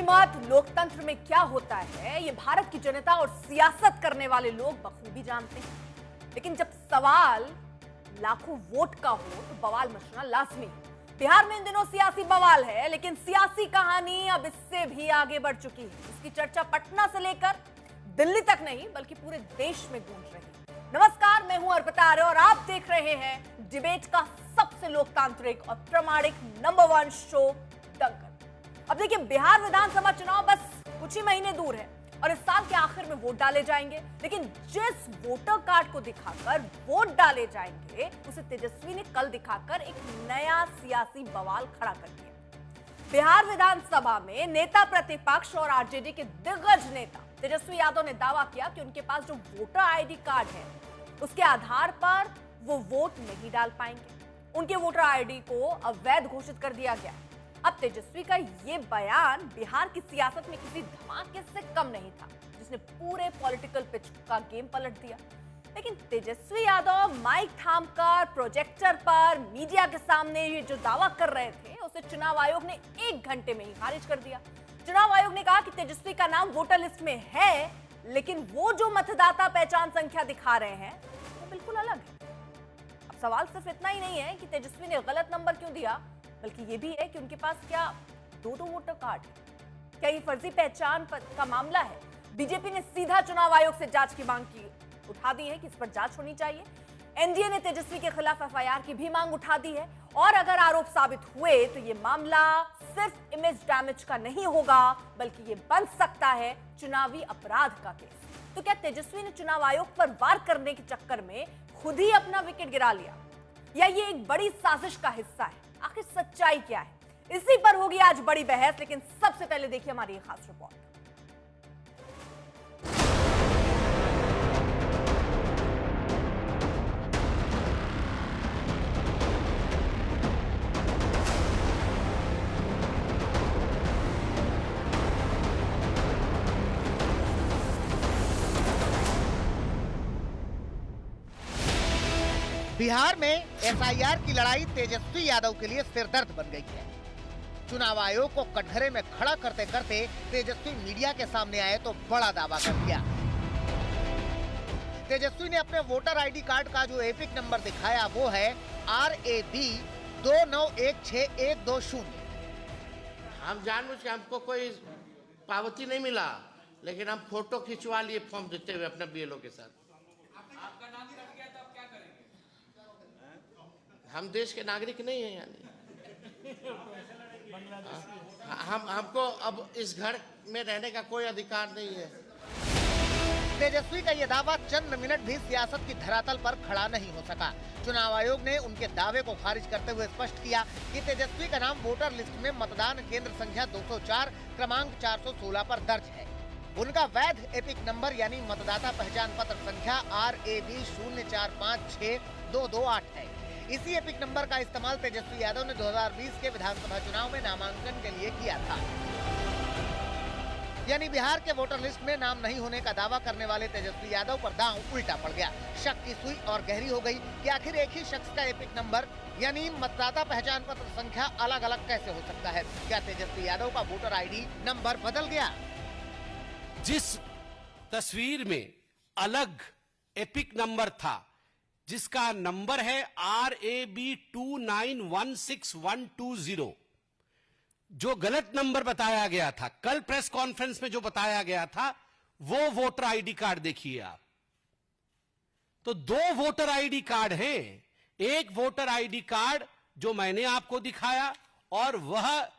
मत लोकतंत्र में क्या होता है, ये भारत की जनता और सियासत करने वाले लोग बखूबी जानते हैं। लेकिन जब सवाल लाखों वोट का हो तो बवाल मचना लाजमी है। बिहार में इन दिनों सियासी बवाल है, लेकिन सियासी कहानी अब इससे भी आगे बढ़ चुकी है। इसकी चर्चा पटना से लेकर दिल्ली तक नहीं बल्कि पूरे देश में गूंज रही है। नमस्कार, मैं हूं अर्पिता आर्य और आप देख रहे हैं डिबेट का सबसे लोकतांत्रिक और प्रामाणिक नंबर 1 शो दंगल। अब देखिए, बिहार विधानसभा चुनाव बस कुछ ही महीने दूर है और इस साल के आखिर में वोट डाले जाएंगे। लेकिन जिस वोटर कार्ड को दिखाकर वोट डाले जाएंगे उसे तेजस्वी ने कल दिखाकर एक नया सियासी बवाल खड़ा कर दिया। बिहार विधानसभा में नेता प्रतिपक्ष और आरजेडी के दिग्गज नेता तेजस्वी यादव ने दावा किया कि उनके पास जो वोटर आईडी कार्ड है उसके आधार पर वो वोट नहीं डाल पाएंगे। उनके वोटर आईडी को अवैध घोषित कर दिया गया। अब तेजस्वी का ये बयान बिहार की सियासत में किसी धमाके से कम नहीं था, जिसने पूरे पॉलिटिकल पिच का गेम पलट दिया। लेकिन तेजस्वी यादव माइक थामकर प्रोजेक्टर पर मीडिया के सामने ये जो दावा कर रहे थे उसे चुनाव आयोग ने 1 घंटे में ही खारिज कर दिया। चुनाव आयोग ने कहा कि तेजस्वी का नाम वोटर लिस्ट में है, लेकिन वो जो मतदाता पहचान संख्या दिखा रहे हैं वो बिल्कुल अलग है। अब सवाल सिर्फ इतना ही नहीं है कि तेजस्वी ने गलत नंबर क्यों दिया, बल्कि ये भी है कि उनके पास क्या 2 वोटर कार्ड है। क्या ये फर्जी पहचान का मामला है? बीजेपी ने सीधा चुनाव आयोग से जांच की मांग की उठा दी है कि इस पर जांच होनी चाहिए। एनडीए ने तेजस्वी के खिलाफ एफआईआर की भी मांग उठा दी है और अगर आरोप साबित हुए तो ये मामला सिर्फ इमेज डैमेज का नहीं होगा बल्कि ये बन सकता है चुनावी अपराध का केस। तो क्या तेजस्वी ने चुनाव आयोग पर वार करने के चक्कर में खुद ही अपना विकेट गिरा लिया, या ये एक बड़ी साजिश का हिस्सा है? आखिर सच्चाई क्या है, इसी पर होगी आज बड़ी बहस। लेकिन सबसे पहले देखिए हमारी खास रिपोर्ट। बिहार में एफआईआर की लड़ाई तेजस्वी यादव के लिए सिरदर्द बन गई है। चुनाव आयोग को कटघरे में खड़ा करते करते तेजस्वी मीडिया के सामने आए तो बड़ा दावा कर दिया। तेजस्वी ने अपने वोटर आईडी कार्ड का जो एपिक नंबर दिखाया वो है RAB 2916120। हम जानबूझ के, हमको कोई पावती नहीं मिला, लेकिन हम फोटो खिंचवा लिए फॉर्म देते हुए अपने BLO के साथ। आपका नाम कट गया तो अब क्या करेंगे? हम देश के नागरिक नहीं हैं, यानी हमको अब इस घर में रहने का कोई अधिकार नहीं है। तेजस्वी का यह दावा चंद मिनट भी सियासत की धरातल पर खड़ा नहीं हो सका। चुनाव आयोग ने उनके दावे को खारिज करते हुए स्पष्ट किया कि तेजस्वी का नाम वोटर लिस्ट में मतदान केंद्र संख्या 204 क्रमांक 416 पर दर्ज है। उनका वैध एपिक नंबर यानी मतदाता पहचान पत्र संख्या RAB 04566228 है। इसी एपिक नंबर का इस्तेमाल तेजस्वी यादव ने 2020 के विधानसभा चुनाव में नामांकन के लिए किया था। यानी बिहार के वोटर लिस्ट में नाम नहीं होने का दावा करने वाले तेजस्वी यादव पर दांव उल्टा पड़ गया। शक की सुई और गहरी हो गई कि आखिर एक ही शख्स का एपिक नंबर यानी मतदाता पहचान पत्र संख्या अलग अलग कैसे हो सकता है? क्या तेजस्वी यादव का वोटर आईडी नंबर बदल गया? जिस तस्वीर में अलग एपिक नंबर था, जिसका नंबर है RAB 2916120, जो गलत नंबर बताया गया था, कल प्रेस कॉन्फ्रेंस में जो बताया गया था, वो वोटर आईडी कार्ड देखिए आप। तो 2 वोटर आईडी कार्ड हैं। एक वोटर आईडी कार्ड जो मैंने आपको दिखाया और वह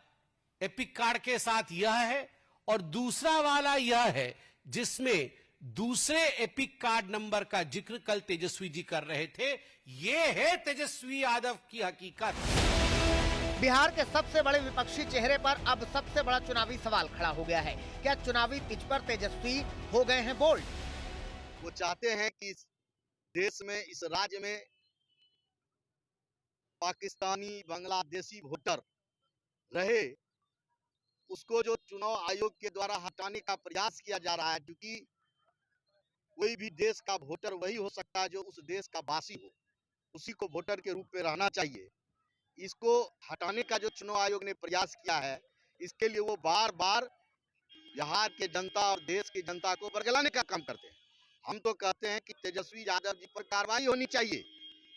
एपिक कार्ड के साथ यह है, और दूसरा वाला यह है जिसमें दूसरे एपिक कार्ड नंबर का जिक्र कल तेजस्वी जी कर रहे थे। यह है तेजस्वी यादव की हकीकत। बिहार के सबसे बड़े विपक्षी चेहरे पर अब सबसे बड़ा चुनावी सवाल खड़ा हो गया है। क्या चुनावी पिच पर तेजस्वी हो गए हैं बोल्ड? वो चाहते हैं कि इस देश में, इस राज्य में पाकिस्तानी बांग्लादेशी वोटर रहे, उसको जो चुनाव आयोग के द्वारा हटाने का प्रयास किया जा रहा है। क्योंकि कोई भी देश का वोटर वही हो सकता है जो उस देश का वासी हो, उसी को वोटर के रूप में रहना चाहिए। इसको हटाने का जो चुनाव आयोग ने प्रयास किया है, इसके लिए वो बार बार यहाँ के जनता और देश की जनता को बरगलाने का काम करते हैं। हम तो कहते हैं कि तेजस्वी यादव जी पर कार्रवाई होनी चाहिए,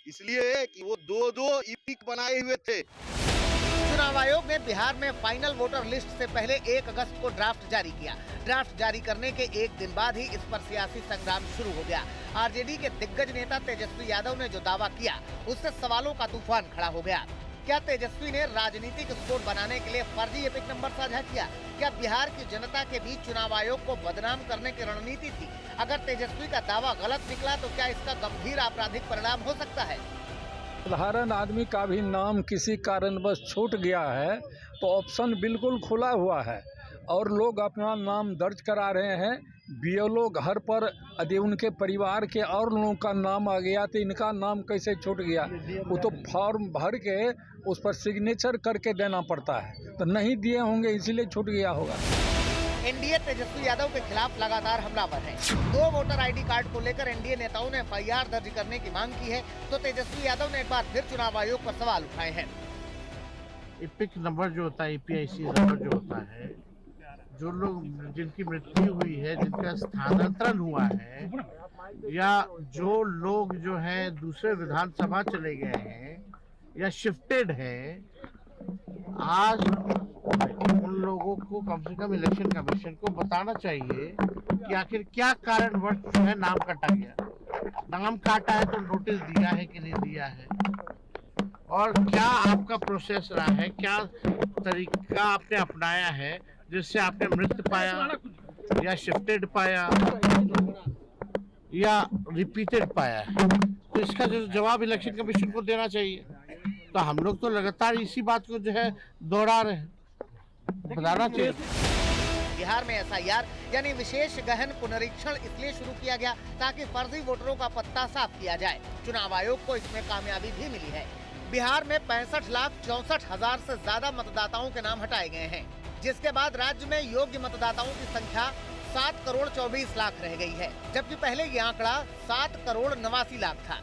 इसलिए कि वो दो ईपिक बनाए हुए थे। चुनाव आयोग ने बिहार में फाइनल वोटर लिस्ट से पहले 1 अगस्त को ड्राफ्ट जारी किया। ड्राफ्ट जारी करने के एक दिन बाद ही इस पर सियासी संग्राम शुरू हो गया। आरजेडी के दिग्गज नेता तेजस्वी यादव ने जो दावा किया, उससे सवालों का तूफान खड़ा हो गया। क्या तेजस्वी ने राजनीतिक स्कोर बनाने के लिए फर्जी एपिक नंबर साझा किया? क्या बिहार की जनता के बीच चुनाव आयोग को बदनाम करने की रणनीति थी? अगर तेजस्वी का दावा गलत निकला तो क्या इसका गंभीर आपराधिक परिणाम हो सकता है? साधारण आदमी का भी नाम किसी कारणवश छूट गया है तो ऑप्शन बिल्कुल खुला हुआ है और लोग अपना नाम दर्ज करा रहे हैं। बीएलओ घर पर यदि उनके परिवार के और लोगों का नाम आ गया तो इनका नाम कैसे छूट गया? वो तो फॉर्म भर के उस पर सिग्नेचर करके देना पड़ता है, तो नहीं दिए होंगे इसीलिए छूट गया होगा। एनडीए तेजस्वी यादव के खिलाफ लगातार हमलावर है। 2 वोटर आईडी कार्ड को लेकर एनडीए नेताओं ने एफआईआर दर्ज करने की मांग की है, तो तेजस्वी यादव ने एक बार फिर चुनाव आयोग पर सवाल उठाए हैं। इपिक नंबर जो होता है, ईपीआईसी नंबर जो होता है, जो लोग जिनकी मृत्यु हुई है, जिनका स्थानांतरण हुआ है, या जो लोग जो है दूसरे विधानसभा चले गए हैं या शिफ्टेड हैं, आज उन लोगों को कम से कम इलेक्शन कमीशन को बताना चाहिए कि आखिर क्या कारणवश जो है नाम काटा गया। नाम काटा है तो नोटिस दिया है कि नहीं दिया है, और क्या आपका प्रोसेस रहा है, क्या तरीका आपने अपनाया है जिससे आपने मृत पाया या शिफ्टेड पाया या रिपीटेड पाया है। तो इसका जो जवाब इलेक्शन कमीशन को देना चाहिए। तो हम लोग तो लगातार इसी बात को जो है दोहरा रहे हैं, बताना चाहिए। बिहार में एसआईआर यानी विशेष गहन पुनरीक्षण इसलिए शुरू किया गया ताकि फर्जी वोटरों का पत्ता साफ किया जाए। चुनाव आयोग को इसमें कामयाबी भी मिली है। बिहार में 65,64,000 से ज्यादा मतदाताओं के नाम हटाए गए हैं, जिसके बाद राज्य में योग्य मतदाताओं की संख्या 7,24,00,000 रह गई है, जबकि पहले ये आंकड़ा 7,89,00,000 था।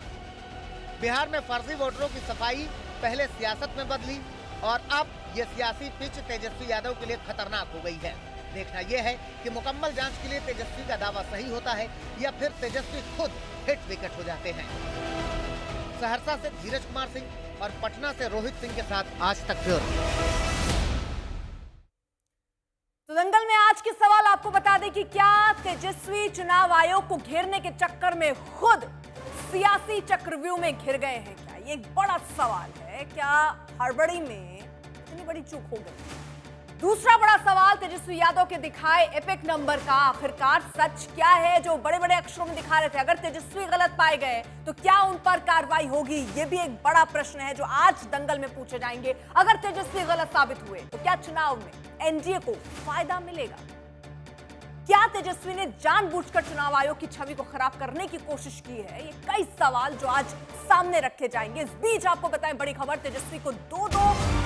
बिहार में फर्जी वोटरों की सफाई पहले सियासत में बदली और अब ये सियासी पिच तेजस्वी यादव के लिए खतरनाक हो गई है। देखना यह है कि मुकम्मल जांच के लिए तेजस्वी का दावा सही होता है या फिर तेजस्वी खुद हिट विकेट हो जाते हैं। सहरसा से धीरज कुमार सिंह और पटना से रोहित सिंह के साथ आज तक ब्यूरो। तो दंगल में आज के सवाल आपको बता दें कि क्या तेजस्वी चुनाव आयोग को घेरने के चक्कर में खुद सियासी चक्रव्यूह में घिर गए हैं क्या? ये एक बड़ा सवाल है। क्या हड़बड़ी में इतनी बड़ी चूक हो गई? दूसरा बड़ा सवाल, तेजस्वी यादव के दिखाए एपिक नंबर का आखिरकार सच क्या है जो बड़े बड़े अक्षरों में दिखा रहे थे? अगर तेजस्वी गलत पाए गए तो क्या उन पर कार्रवाई होगी? ये भी एक बड़ा प्रश्न है जो आज दंगल में पूछे जाएंगे। अगर तेजस्वी गलत साबित हुए तो क्या चुनाव में एनडीए को फायदा मिलेगा? क्या तेजस्वी ने जानबूझकर चुनाव आयोग की छवि को खराब करने की कोशिश की है? ये कई सवाल जो आज सामने रखे जाएंगे। इस बीच आपको बताएं बड़ी खबर, तेजस्वी को 2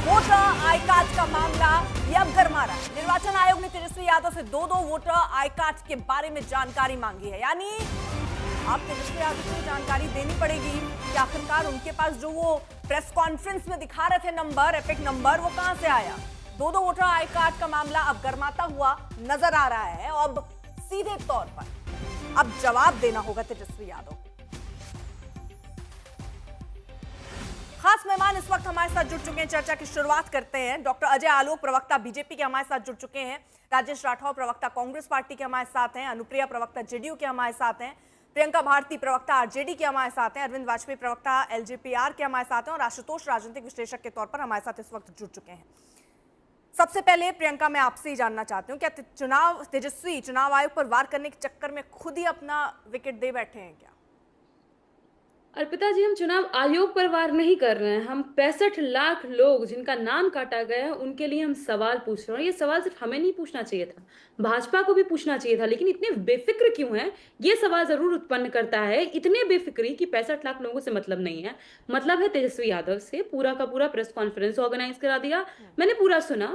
वोटर आई कार्ड का मामला ये अब गरमा रहा है। निर्वाचन आयोग ने तेजस्वी यादव से 2 वोटर आई कार्ड के बारे में जानकारी मांगी है। यानी आप तेजस्वी यादव को जानकारी देनी पड़ेगी कि आखिरकार उनके पास जो वो प्रेस कॉन्फ्रेंस में दिखा रहे थे नंबर, एपिक नंबर, वो कहां से आया? 2 वोटर आई कार्ड का मामला अब गरमाता हुआ नजर आ रहा है और अब सीधे तौर पर अब जवाब देना होगा तेजस्वी यादव। खास मेहमान इस वक्त हमारे साथ जुड़ चुके हैं। चर्चा की शुरुआत करते हैं। डॉक्टर अजय आलोक, प्रवक्ता बीजेपी के हमारे साथ जुड़ चुके हैं। राजेश राठौर, प्रवक्ता कांग्रेस पार्टी के हमारे साथ हैं। अनुप्रिया, प्रवक्ता जेडीयू के हमारे साथ हैं। प्रियंका भारती, प्रवक्ता आरजेडी के हमारे साथ हैं। अरविंद वाजपेयी, प्रवक्ता एलजेपीआर के हमारे साथ हैं। और आशुतोष, राजनीतिक विश्लेषक के तौर पर हमारे साथ इस वक्त जुड़ चुके हैं। सबसे पहले प्रियंका, मैं आपसे ही जानना चाहती हूँ, क्या तेजस्वी चुनाव आयोग पर वार करने के चक्कर में खुद ही अपना विकेट दे बैठे हैं क्या? अर्पिता जी, हम चुनाव आयोग पर वार नहीं कर रहे हैं। हम 65 लाख लोग जिनका नाम काटा गया है उनके लिए हम सवाल पूछ रहे हैं। ये सवाल सिर्फ हमें नहीं पूछना चाहिए था, भाजपा को भी पूछना चाहिए था, लेकिन इतने बेफिक्र क्यों हैं? ये सवाल जरूर उत्पन्न करता है। इतने बेफिक्री कि 65 लाख लोगों से मतलब नहीं है, मतलब है तेजस्वी यादव से। पूरा का पूरा प्रेस कॉन्फ्रेंस ऑर्गेनाइज करा दिया, मैंने पूरा सुना।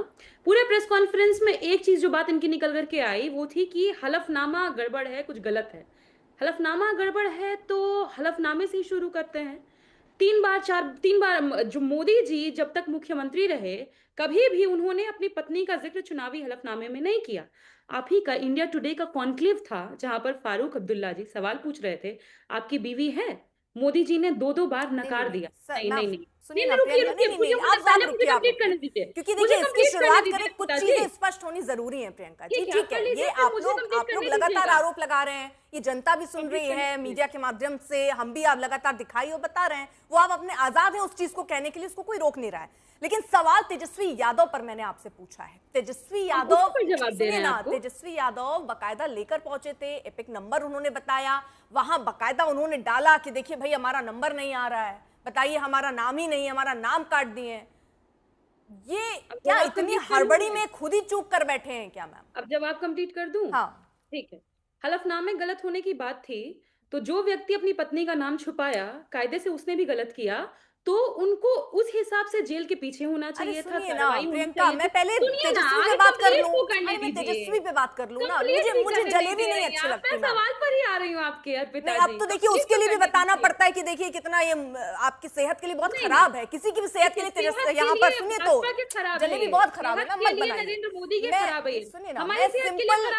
पूरे प्रेस कॉन्फ्रेंस में एक चीज जो बात इनकी निकल करके आई वो थी कि हलफनामा गड़बड़ है, कुछ गलत है। हलफनामा गड़बड़ है तो हलफनामे से ही शुरू करते हैं। तीन बार जो मोदी जी जब तक मुख्यमंत्री रहे, कभी भी उन्होंने अपनी पत्नी का जिक्र चुनावी हलफनामे में नहीं किया। आप ही का इंडिया टुडे का कॉन्क्लेव था, जहां पर फारूक अब्दुल्ला जी सवाल पूछ रहे थे, आपकी बीवी है? मोदी जी ने 2-2 बार नकार दिया। नहीं नहीं नहीं, सुनिए ना प्रियंका, नहीं आप पहले रुकिए, मुझे आप कंप्लीट करने रुकिए, दीजिए, क्योंकि मुझे देखिए इसकी कंप्लीट करने शुरुआत दीजिए करें, कुछ पिताजी। चीजें स्पष्ट होनी जरूरी है प्रियंका जी। ठीक कर है, लीजिए, ये फिर आप मुझे लोग कंप्लीट करने लगातार दीजिएगा। आरोप लगा रहे हैं, ये जनता भी सुन रही है मीडिया के माध्यम से, हम भी आप लगातार दिखाई और बता रहे हैं, वो आप अपने आजाद हैं उस चीज को कहने के लिए, उसको कोई रोक नहीं रहा है। लेकिन सवाल तेजस्वी यादव पर मैंने आपसे पूछा है। तेजस्वी यादव, सुनिए ना, तेजस्वी यादव बकायदा लेकर पहुंचे थे, एपिक नंबर उन्होंने बताया, वहां बकायदा उन्होंने डाला कि देखिए भाई हमारा नंबर नहीं आ रहा है, बताइए हमारा नाम ही नहीं, हमारा नाम काट दिए। ये क्या इतनी हड़बड़ी में खुद ही चूक कर बैठे हैं क्या मैम? अब जवाब कंप्लीट कर दूं? हाँ ठीक है। हलफनामे गलत होने की बात थी, तो जो व्यक्ति अपनी पत्नी का नाम छुपाया, कायदे से उसने भी गलत किया, तो उनको उस हिसाब से जेल के पीछे होना चाहिए था। सुनिए ना प्रियंका, मैं पहले तेजस्वी पे बात कर लूं, मैं तेजस्वी पे बात कर लूं ना, मुझे जलेबी नहीं अच्छी लगती। मैं सवाल पर ही आ रही हूं आपके अर्पिता जी। अब तो देखिए उसके लिए भी बताना पड़ता है कि देखिए कितना ये आपकी सेहत के लिए बहुत खराब है, किसी की भी सेहत के लिए तेजस्वी यहाँ पर सुनिए तो जलेबी बहुत खराब है ना, मत बनाइए। नरेंद्र मोदी के खराब है, सुनिए ना, मैं सिंपल,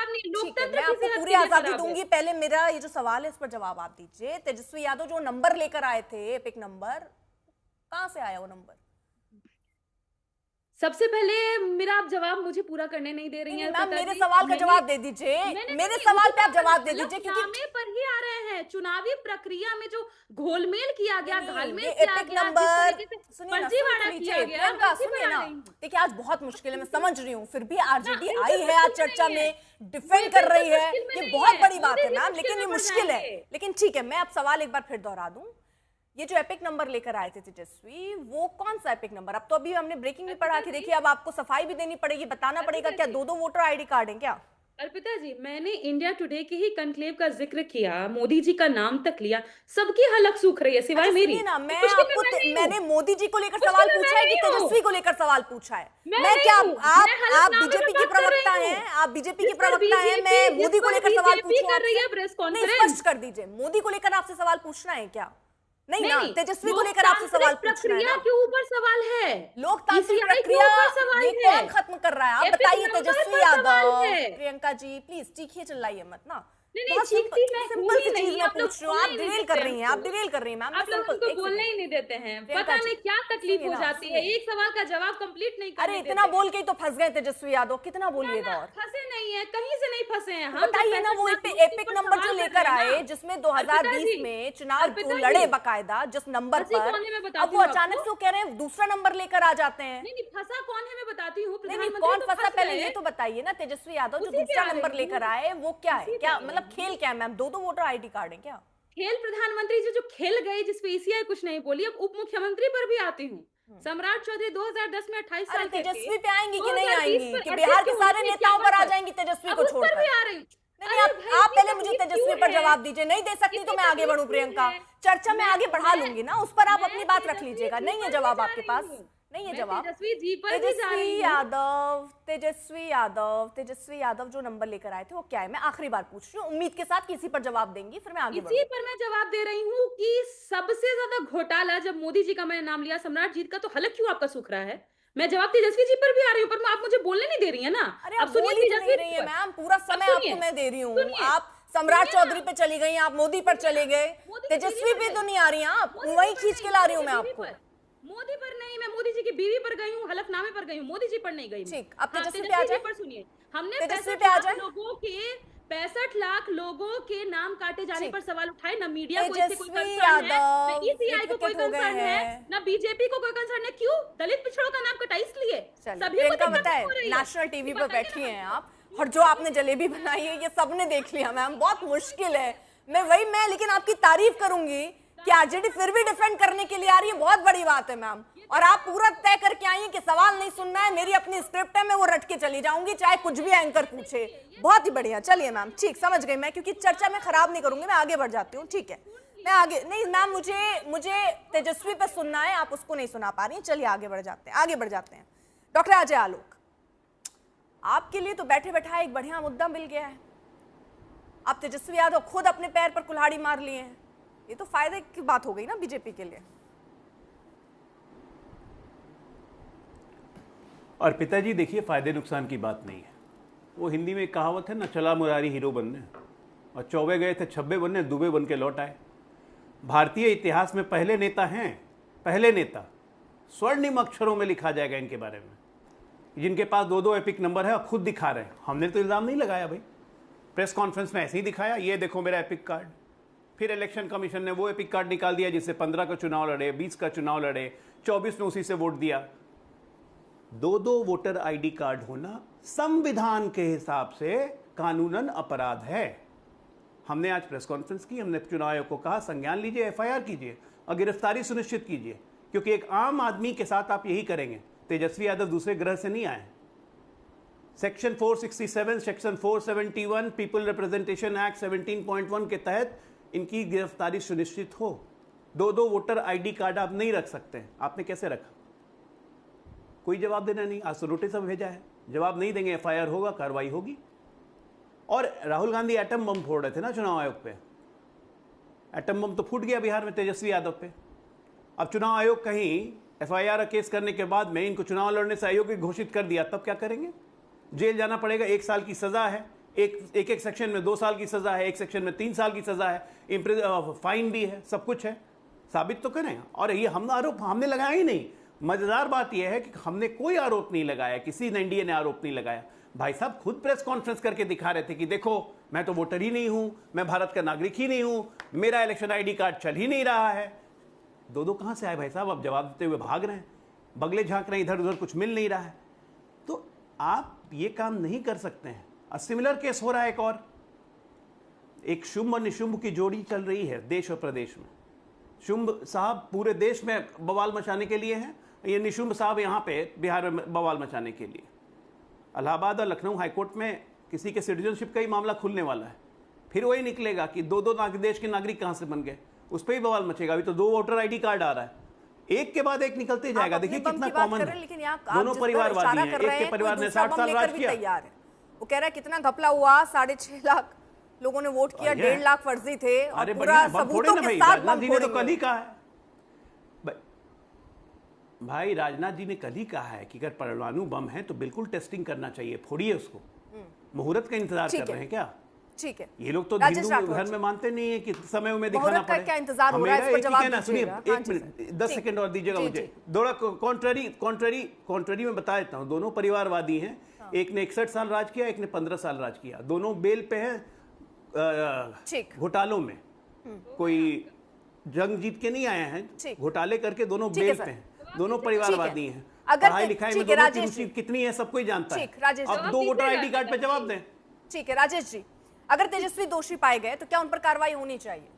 मैं आपको पूरी आजादी दूंगी, पहले मेरा ये जो सवाल है इस पर जवाब आप दीजिए। तेजस्वी यादव जो नंबर लेकर आए थे, एपिक नंबर, कहां से आया वो नंबर? सबसे पहले मेरा आप जवाब मुझे पूरा करने नहीं दे रही हैं। मैम मेरे सवाल का जवाब दे दीजिए, मेरे सवाल पे आप जवाब दे दीजिए, क्योंकि पर ही आ रहे हैं चुनावी प्रक्रिया में जो घोलमेल किया गया, घालमेल किया गया, नंबर फर्जीवाड़ा किया गया। सुनिए ना, देखिए आज बहुत मुश्किल है, मैं समझ रही हूँ, फिर भी आरजेडी आई है आज चर्चा में, डिफेंड कर रही है, ये बहुत बड़ी बात है मैम, लेकिन ये मुश्किल है। लेकिन ठीक है, मैं अब सवाल एक बार फिर दोहरा दूं, ये जो एपिक नंबर लेकर आए थे तेजस्वी, वो कौन सा एपिक नंबर? अब तो अभी हमने ब्रेकिंग में पढ़ा कि देखिए अब आपको सफाई भी देनी पड़ेगी, बताना पड़ेगा क्या 2-2 वोटर आईडी कार्ड हैं क्या? अर्पिता जी, मैंने इंडिया टुडे के ही कॉन्क्लेव का जिक्र किया, मोदी जी का नाम तक लिया, सबकी हलक सूख रही है सिवाय मेरी ना। मैंने मोदी जी को लेकर सवाल पूछा है कि तेजस्वी को लेकर सवाल पूछा है? मैं क्या, आप बीजेपी की प्रवक्ता हैं, आप बीजेपी की प्रवक्ता हैं, मैं मोदी को लेकर सवाल पूछूं? नहीं, स्पष्ट कर दीजिए, मोदी को लेकर आपसे सवाल पूछना है क्या? नहीं ना, तेजस्वी को लेकर आपसे सवाल पूछना है ना? के ऊपर सवाल है, लोकतांत्रिक प्रक्रिया ये कौन खत्म कर रहा है? आप बताइए तेजस्वी यादव। प्रियंका जी प्लीज चीखिए, चिल्लाइए मत ना, सिंपल सी चीज मैं पूछ रही हूँ, आप डिरेल कर रही हैं, आप डिरेल कर रही हैं मैम। आप लोग उनको बोलने ही नहीं देते हैं, पता नहीं क्या तकलीफ हो जाती है, एक सवाल का जवाब कंप्लीट नहीं करने देते। इतना बोल के ही तो फंस गए तेजस्वी यादव, कितना बोलिएगा? और फंसे नहीं है, कहीं से नहीं फंसे हैं हम। बताइए ना, वो एपिक नंबर जो लेकर आए, जिसमें 2020 में चुनाव लड़े बकायदा, जिस नंबर पर, अब वो अचानक से कह रहे हैं दूसरा नंबर लेकर आ जाते हैं। नहीं, फंसा कौन है मैं बताती हूँ। कौन फंसा पहले ये तो बताइए ना। तेजस्वी यादव जो दूसरा नंबर लेकर आए वो क्या है? क्या मतलब खेल क्या है मैम? 2-2 वोटर आईडी कार्ड है क्या? खेल प्रधानमंत्री जी जो खेल गए, जिसपे ईसीआई कुछ नहीं बोली। अब उप मुख्यमंत्री पर भी आती हूँ। सम्राट चौधरी 2010 में 28 साल के थे। तेजस्वी पे आएंगी कि नहीं आएंगी? कि बिहार के सारे नेताओं पर आ जाएंगी तेजस्वी को छोड़कर? भी आ रही। नहीं, आप पहले मुझे तेजस्वी पर जवाब दीजिए। नहीं दे सकती तो मैं आगे बढ़ूं प्रियंका, चर्चा में आगे बढ़ा लूंगी ना, उस पर आप अपनी बात रख लीजिएगा। नहीं है जवाब आपके पास? नहीं है जवाब? तेजस्वी यादव जो नंबर लेकर आए थे वो क्या है? मैं आखिरी बार पूछ रही हूँ, उम्मीद के साथ किसी पर जवाब देंगी, फिर मैं आगे इसी पर मैं जवाब दे रही हूँ कि सबसे ज्यादा घोटाला जब मोदी जी का मैंने नाम लिया, सम्राट जी का, तो हलक क्यों आपका सूख रहा है? मैं जवाब तेजस्वी जी पर भी आ रही हूँ, पर आप मुझे बोलने नहीं दे रही है ना। अब सुनिए तेजस्वी मैम, पूरा समय आपको मैं दे रही हूँ, आप सम्राट चौधरी पे चली गई, आप मोदी पर चले गए, तेजस्वी पे तो नहीं आ रही, आप वही खींच के ला रही हूँ मैं आपको। मोदी पर नहीं, मैं मोदी जी की बीवी पर गई हूँ, हलफनामे पर गई हूँ, मोदी जी पर नहीं गई। ठीक, अब तेजस्वी पे आ जाए। पर सुनिए, हमने तेजस्वी पे आ जाए। 65 लाख लोगों के नाम काटे जाने पर सवाल उठाए। ना मीडिया को इससे कोई कंसर्न है, ना ईसीआई को कोई कंसर्न है, ना बीजेपी को कोई कंसर्न है। क्यों? दलित पिछड़ों का नाम कटा इसलिए। सभी को पता है, नेशनल टीवी पर बैठी हैं आप, और जो आपने जलेबी बनाई है ये सबने देख लिया मैम, बहुत मुश्किल है। मैं लेकिन आपकी तारीफ करूंगी कि आरजेडी फिर भी डिफेंड करने के लिए आ रही है, बहुत बड़ी बात है मैम। और आप पूरा तय करके आई हैं कि सवाल नहीं सुनना है, मेरी अपनी स्क्रिप्ट है, मैं वो रट के चली जाऊंगी चाहे कुछ भी एंकर पूछे। बहुत ही बढ़िया, चलिए मैम, ठीक, समझ गई मैं, क्योंकि चर्चा में खराब नहीं करूंगी, मैं आगे बढ़ जाती हूँ। ठीक है, मैं आगे नहीं मैम, मुझे तेजस्वी पे सुनना है, आप उसको नहीं सुना पा रही हैं। चलिए आगे बढ़ जाते हैं। डॉक्टर अजय आलोक, आपके लिए तो बैठे बैठा एक बढ़िया मुद्दा मिल गया है। आप तेजस्वी यादव खुद अपने पैर पर कुल्हाड़ी मार लिए हैं, ये तो फायदे की बात हो गई ना बीजेपी के लिए। और पिताजी देखिए, फ़ायदे नुकसान की बात नहीं है। वो हिंदी में एक कहावत है ना, चला मुरारी हीरो बनने, और चौबे गए थे छब्बे बनने, दुबे बन के लौट आए। भारतीय इतिहास में पहले नेता हैं, पहले नेता, स्वर्णिम अक्षरों में लिखा जाएगा इनके बारे में, जिनके पास 2-2 एपिक नंबर है और खुद दिखा रहे हैं। हमने तो इल्ज़ाम नहीं लगाया भाई, प्रेस कॉन्फ्रेंस में ऐसे ही दिखाया, ये देखो मेरा एपिक कार्ड। फिर इलेक्शन कमीशन ने वो एपिक कार्ड निकाल दिया जिससे 15 का चुनाव लड़े, 20 का चुनाव लड़े, 24 में उसी से वोट दिया। 2-2 वोटर आईडी कार्ड होना संविधान के हिसाब से कानूनन अपराध है। हमने आज प्रेस कॉन्फ्रेंस की, हमने चुनाव आयोग को कहा संज्ञान लीजिए, एफआईआर कीजिए और गिरफ्तारी सुनिश्चित कीजिए, क्योंकि एक आम आदमी के साथ आप यही करेंगे। तेजस्वी यादव दूसरे ग्रह से नहीं आए। Section 467, section 471 people representation act 17.1 के तहत इनकी गिरफ्तारी सुनिश्चित हो। 2-2 वोटर आईडी कार्ड आप नहीं रख सकते। आपने कैसे रखा? कोई जवाब देना नहीं। आज तो नोटिस भेजा है, जवाब नहीं देंगे, एफआईआर होगा, कार्रवाई होगी। और राहुल गांधी एटम बम फोड़ रहे थे ना चुनाव आयोग पे, एटम बम तो फूट गया बिहार में तेजस्वी यादव पे। अब चुनाव आयोग कहीं एफआईआर केस करने के बाद में इनको चुनाव लड़ने से अयोग्य घोषित कर दिया, तब क्या करेंगे? जेल जाना पड़ेगा, 1 साल की सजा है, एक सेक्शन में 2 साल की सजा है, एक सेक्शन में 3 साल की सजा है, फाइन भी है, सब कुछ है। साबित तो करें। और ये हम आरोप हमने लगाया ही नहीं। मजेदार बात यह है कि हमने कोई आरोप नहीं लगाया, किसी ने एनडीए ने आरोप नहीं लगाया। भाई साहब खुद प्रेस कॉन्फ्रेंस करके दिखा रहे थे कि देखो मैं तो वोटर ही नहीं हूं, मैं भारत का नागरिक ही नहीं हूं, मेरा इलेक्शन आईडी कार्ड चल ही नहीं रहा है। 2-2 कहां से आए भाई साहब? अब जवाब देते हुए भाग रहे हैं, बगले झांक रहे हैं, इधर उधर कुछ मिल नहीं रहा है। तो आप ये काम नहीं कर सकते हैं। सिमिलर केस हो रहा है एक शुंभ और निशुंभ की जोड़ी चल रही है देश और प्रदेश में। शुंभ साहब पूरे देश में बवाल मचाने के लिए हैं, ये निशुंभ साहब यहाँ पे बिहार में बवाल मचाने के लिए। इलाहाबाद और लखनऊ हाईकोर्ट में किसी के सिटीजनशिप का ही मामला खुलने वाला है, फिर वही निकलेगा कि 2-2 देश के नागरिक कहां से बन गए, उस पर ही बवाल मचेगा। अभी तो 2 वोटर आईडी कार्ड आ रहा है, एक के बाद एक निकलते जाएगा। देखिए कितना कॉमन है, दोनों परिवारवादी हैं। एक के परिवार ने 60 साल राज किया। वो कह रहा है कितना घपला हुआ, 6.5 लाख लोगों ने वोट किया, 1.5 लाख फर्जी थे, और पूरा सबूतों के साथ राजनाथ जी ने तो कल ही कहा है भाई, राजनाथ जी ने कल ही कहा है कि अगर परमाणु बम है तो बिल्कुल टेस्टिंग करना चाहिए, फोड़िए उसको। मुहूर्त का इंतजार कर रहे हैं क्या? ठीक है, ये लोग तो हिंदू घर में मानते नहीं है कि समय में दिखाना पड़े। क्या इंतजार हो रहा है, इस पर जवाब दीजिएगा। सुनिए, 1 मिनट 10 सेकंड और दीजिएगा मुझे। थोड़ा कॉन्ट्ररी में बता देता हूँ। दोनों परिवारवादी हैं, एक ने 61 साल राज किया, एक ने 15 साल राज किया। दोनों बेल पे हैं घोटालों में, कोई जंग जीत के नहीं आए हैं, घोटाले करके दोनों बेल पे हैं। दोनों परिवारवादी हैं, पढ़ाई लिखाई में दोनों की रुचि कितनी है सब कोई जानता है। अब 2 वोटर आईडी कार्ड पे जवाब दें। ठीक है राजेश जी, अगर तेजस्वी दोषी पाए गए तो क्या उन पर कार्रवाई होनी चाहिए?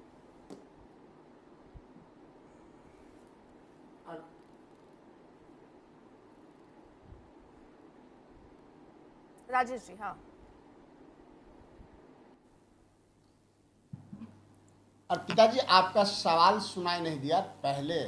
राजेश जी। हाँ, और पिताजी आपका सवाल सुनाई नहीं दिया। पहले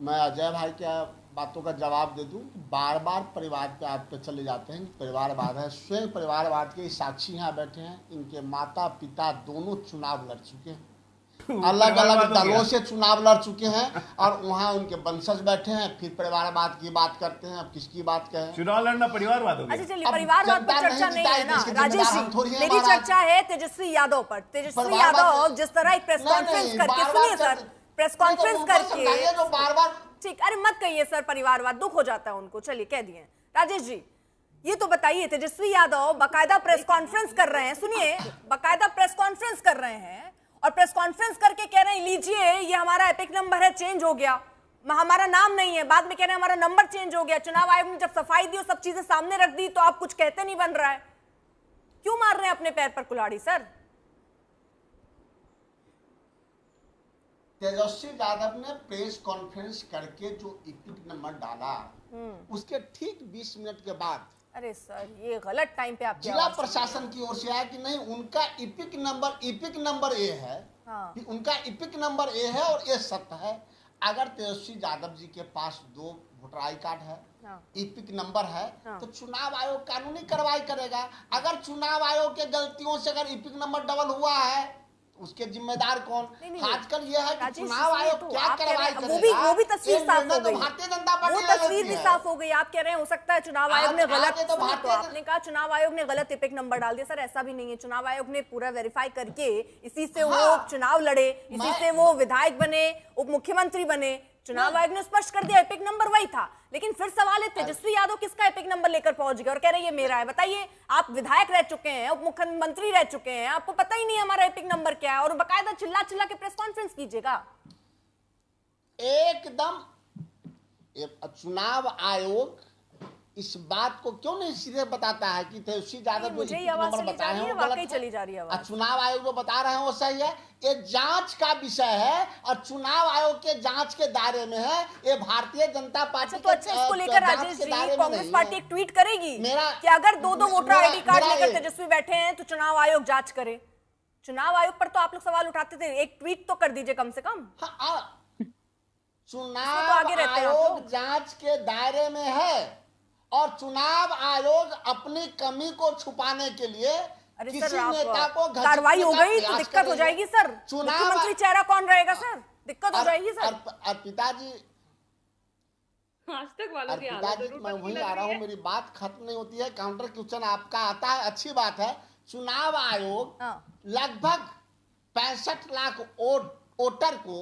मैं अजय भाई के बातों का जवाब दे दूं। बार बार परिवार पे आप पे चले जाते हैं, परिवारवाद है। स्वयं परिवारवाद के साक्षी यहाँ बैठे हैं, इनके माता पिता दोनों चुनाव लड़ चुके हैं, अलग अलग दलों से चुनाव लड़ चुके हैं, और वहाँ उनके वंशज बैठे हैं। फिर परिवारवाद की बात करते हैं, अब किसकी बात कहें? चुनाव लड़ना परिवारवाद हो गया। अच्छा चलिए, परिवारवाद पर चर्चा नहीं है ना राजेश जी, मेरी चर्चा है तेजस्वी यादव पर। तेजस्वी यादव जिस तरह एक प्रेस कॉन्फ्रेंस करके, सुनिए सर, प्रेस कॉन्फ्रेंस करके बार-बार ठीक, अरे मत कहिए सर, परिवारवाद दुख हो जाता है उनको। चलिए कह दिए। राजेश जी ये तो बताइए, तेजस्वी यादव बकायदा प्रेस कॉन्फ्रेंस कर रहे हैं, सुनिए, बकायदा प्रेस कॉन्फ्रेंस कर रहे हैं और प्रेस कॉन्फ्रेंस करके कह रहे हैं लीजिए ये हमारा एपिक नंबर है, चेंज हो गया, हमारा नाम नहीं है। बाद में कह रहे हैं हमारा नंबर चेंज हो गया। चुनाव आयोग ने जब सफाई दी और सब चीजें सामने रख दी तो आप कुछ कहते नहीं बन रहा है। क्यों मार रहे हैं अपने पैर पर कुल्हाड़ी सर? तेजस्वी यादव ने प्रेस कॉन्फ्रेंस करके जो इपिक नंबर डाला, उसके ठीक 20 मिनट के बाद, अरे सर ये गलत टाइम पे आप जिला प्रशासन की ओर से आया कि नहीं उनका इपिक नंबर ए है। हाँ। कि उनका इपिक नंबर ए है और ये सत्य है। अगर तेजस्वी यादव जी के पास 2 वोटर आई कार्ड है, हाँ। इपिक नंबर है, हाँ। तो चुनाव आयोग कानूनी कार्रवाई करेगा। अगर चुनाव आयोग के गलतियों से अगर इपिक नंबर डबल हुआ है उसके जिम्मेदार कौन? नहीं, आजकल ये है कि राजेश, चुनाव आयोग तो क्या आप कह रहे कार्रवाई हैं, करेगा? वो भी तस्वीर ये साफ निर्णय हो तो गई। भारतीय जनता पार्टी वो का तस्वीर गलती भी है। साफ हो गई। आप कह रहे हैं हो सकता है चुनाव आयोग ने गलत, आगे तो सुनो, तो भारतीय आपने कहा चुनाव आयोग ने गलत एपिक नंबर डाल दिया। सर ऐसा भी नहीं है, चुनाव आयोग ने पूरा वेरीफाई करके इसी से वो चुनाव लड़े, इसी से वो विधायक बने, उप मुख्यमंत्री बने। चुनाव आयोग ने स्पष्ट कर दिया एपिक नंबर वही था। लेकिन फिर सवाल है तेजस्वी यादव किसका एपिक नंबर लेकर पहुंच गए और कह रहे हैं ये मेरा है। बताइए, आप विधायक रह चुके हैं, उप मुख्यमंत्री रह चुके हैं, आपको पता ही नहीं हमारा एपिक नंबर क्या है और बकायदा चिल्ला चिल्ला के प्रेस कॉन्फ्रेंस कीजिएगा। एकदम चुनाव आयोग इस बात को क्यों नहीं सीधे बताता है कि तेजस्वी यादव मुझे ये आवाज चली जा रही है, वाकई चली जा रही है आवाज। चुनाव आयोग जो बता रहे हैं वो सही है। ये जांच का विषय है और चुनाव आयोग के जांच के दायरे में है। ये भारतीय जनता पार्टी तो अच्छा, इसको लेकर राजेश जी कांग्रेस पार्टी एक ट्वीट करेगी कि अगर दो वोटर आईडी कार्ड लेकर तेजस्वी बैठे हैं तो चुनाव आयोग जांच करे। चुनाव आयोग पर तो आप लोग सवाल उठाते थे, एक ट्वीट तो कर दीजिए कम से कम। चुनाव आयोग जांच के दायरे में है और चुनाव आयोग अपनी कमी को छुपाने के लिए किसी नेता को कार्रवाई हो गई तो दिक्कत हो जाएगी सर। मुख्यमंत्री चेहरा कौन रहेगा सर? दिक्कत हो जाएगी सर। और पिताजी आज तक वालों की पिताजी मैं वहीं आ रहा हूँ, मेरी बात खत्म नहीं होती है। काउंटर क्वेश्चन आपका आता है, अच्छी बात है। चुनाव आयोग लगभग 65 लाख वोटर को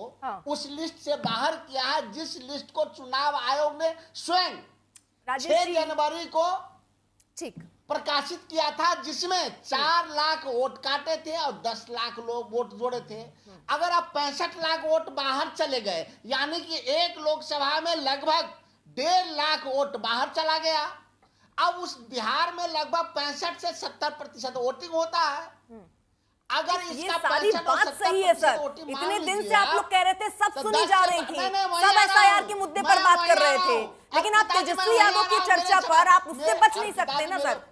उस लिस्ट से बाहर किया है, जिस लिस्ट को चुनाव आयोग ने स्वयं 6 जनवरी को ठीक प्रकाशित किया था, जिसमें 4 लाख वोट काटे थे और 10 लाख लोग वोट जोड़े थे। अगर आप 65 लाख वोट बाहर चले गए, यानी कि एक लोकसभा में लगभग 1.5 लाख वोट बाहर चला गया। अब उस बिहार में लगभग 65 से 70% वोटिंग होता है। अगर ये सारी बात सही है सर, इतने दिन से आप लोग कह रहे थे, सब सुनी जा रही थी, सब एसआईआर के मुद्दे पर बात कर रहे थे, लेकिन आप तेजस्वी यादव की चर्चा पर आप उससे बच नहीं सकते ना सर।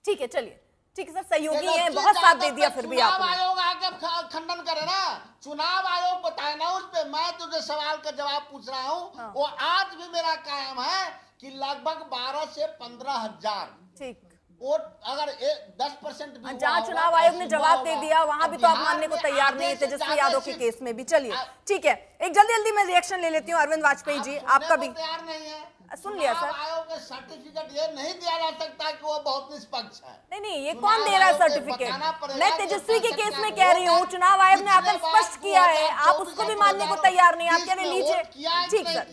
ठीक है, चलिए, ठीक है सर, सहयोगी है, बहुत साथ दे दिया फिर भी आपने। चुनाव आयोग आके खंडन करे ना, चुनाव आयोग बताए ना उस पे। मैं तुझे सवाल का जवाब पूछ रहा हूँ, वो आज भी मेरा कायम है कि लगभग 12 से 15 हजार ठीक वोट अगर 10% भी जहाँ चुनाव आयोग ने जवाब दे दिया वहां भी तो आप मानने को तैयार नहीं है तेजस्वी यादव के केस में भी। चलिए ठीक है, एक जल्दी मैं रिएक्शन ले लेती हूँ अरविंद वाजपेयी जी, आपका भी तैयार नहीं है। सुन लिया सर। आयोग के सर्टिफिकेट ये नहीं दिया जा सकता कि वो बहुत निष्पक्ष है। नहीं, ये कौन दे रहा है सर्टिफिकेट? मैं तेजस्वी के केस में कह रही हूँ, चुनाव आयोग ने आकर स्पष्ट किया है, आप उसको भी मानने को तैयार नहीं। आप कह रहे लीजिए, ठीक सर,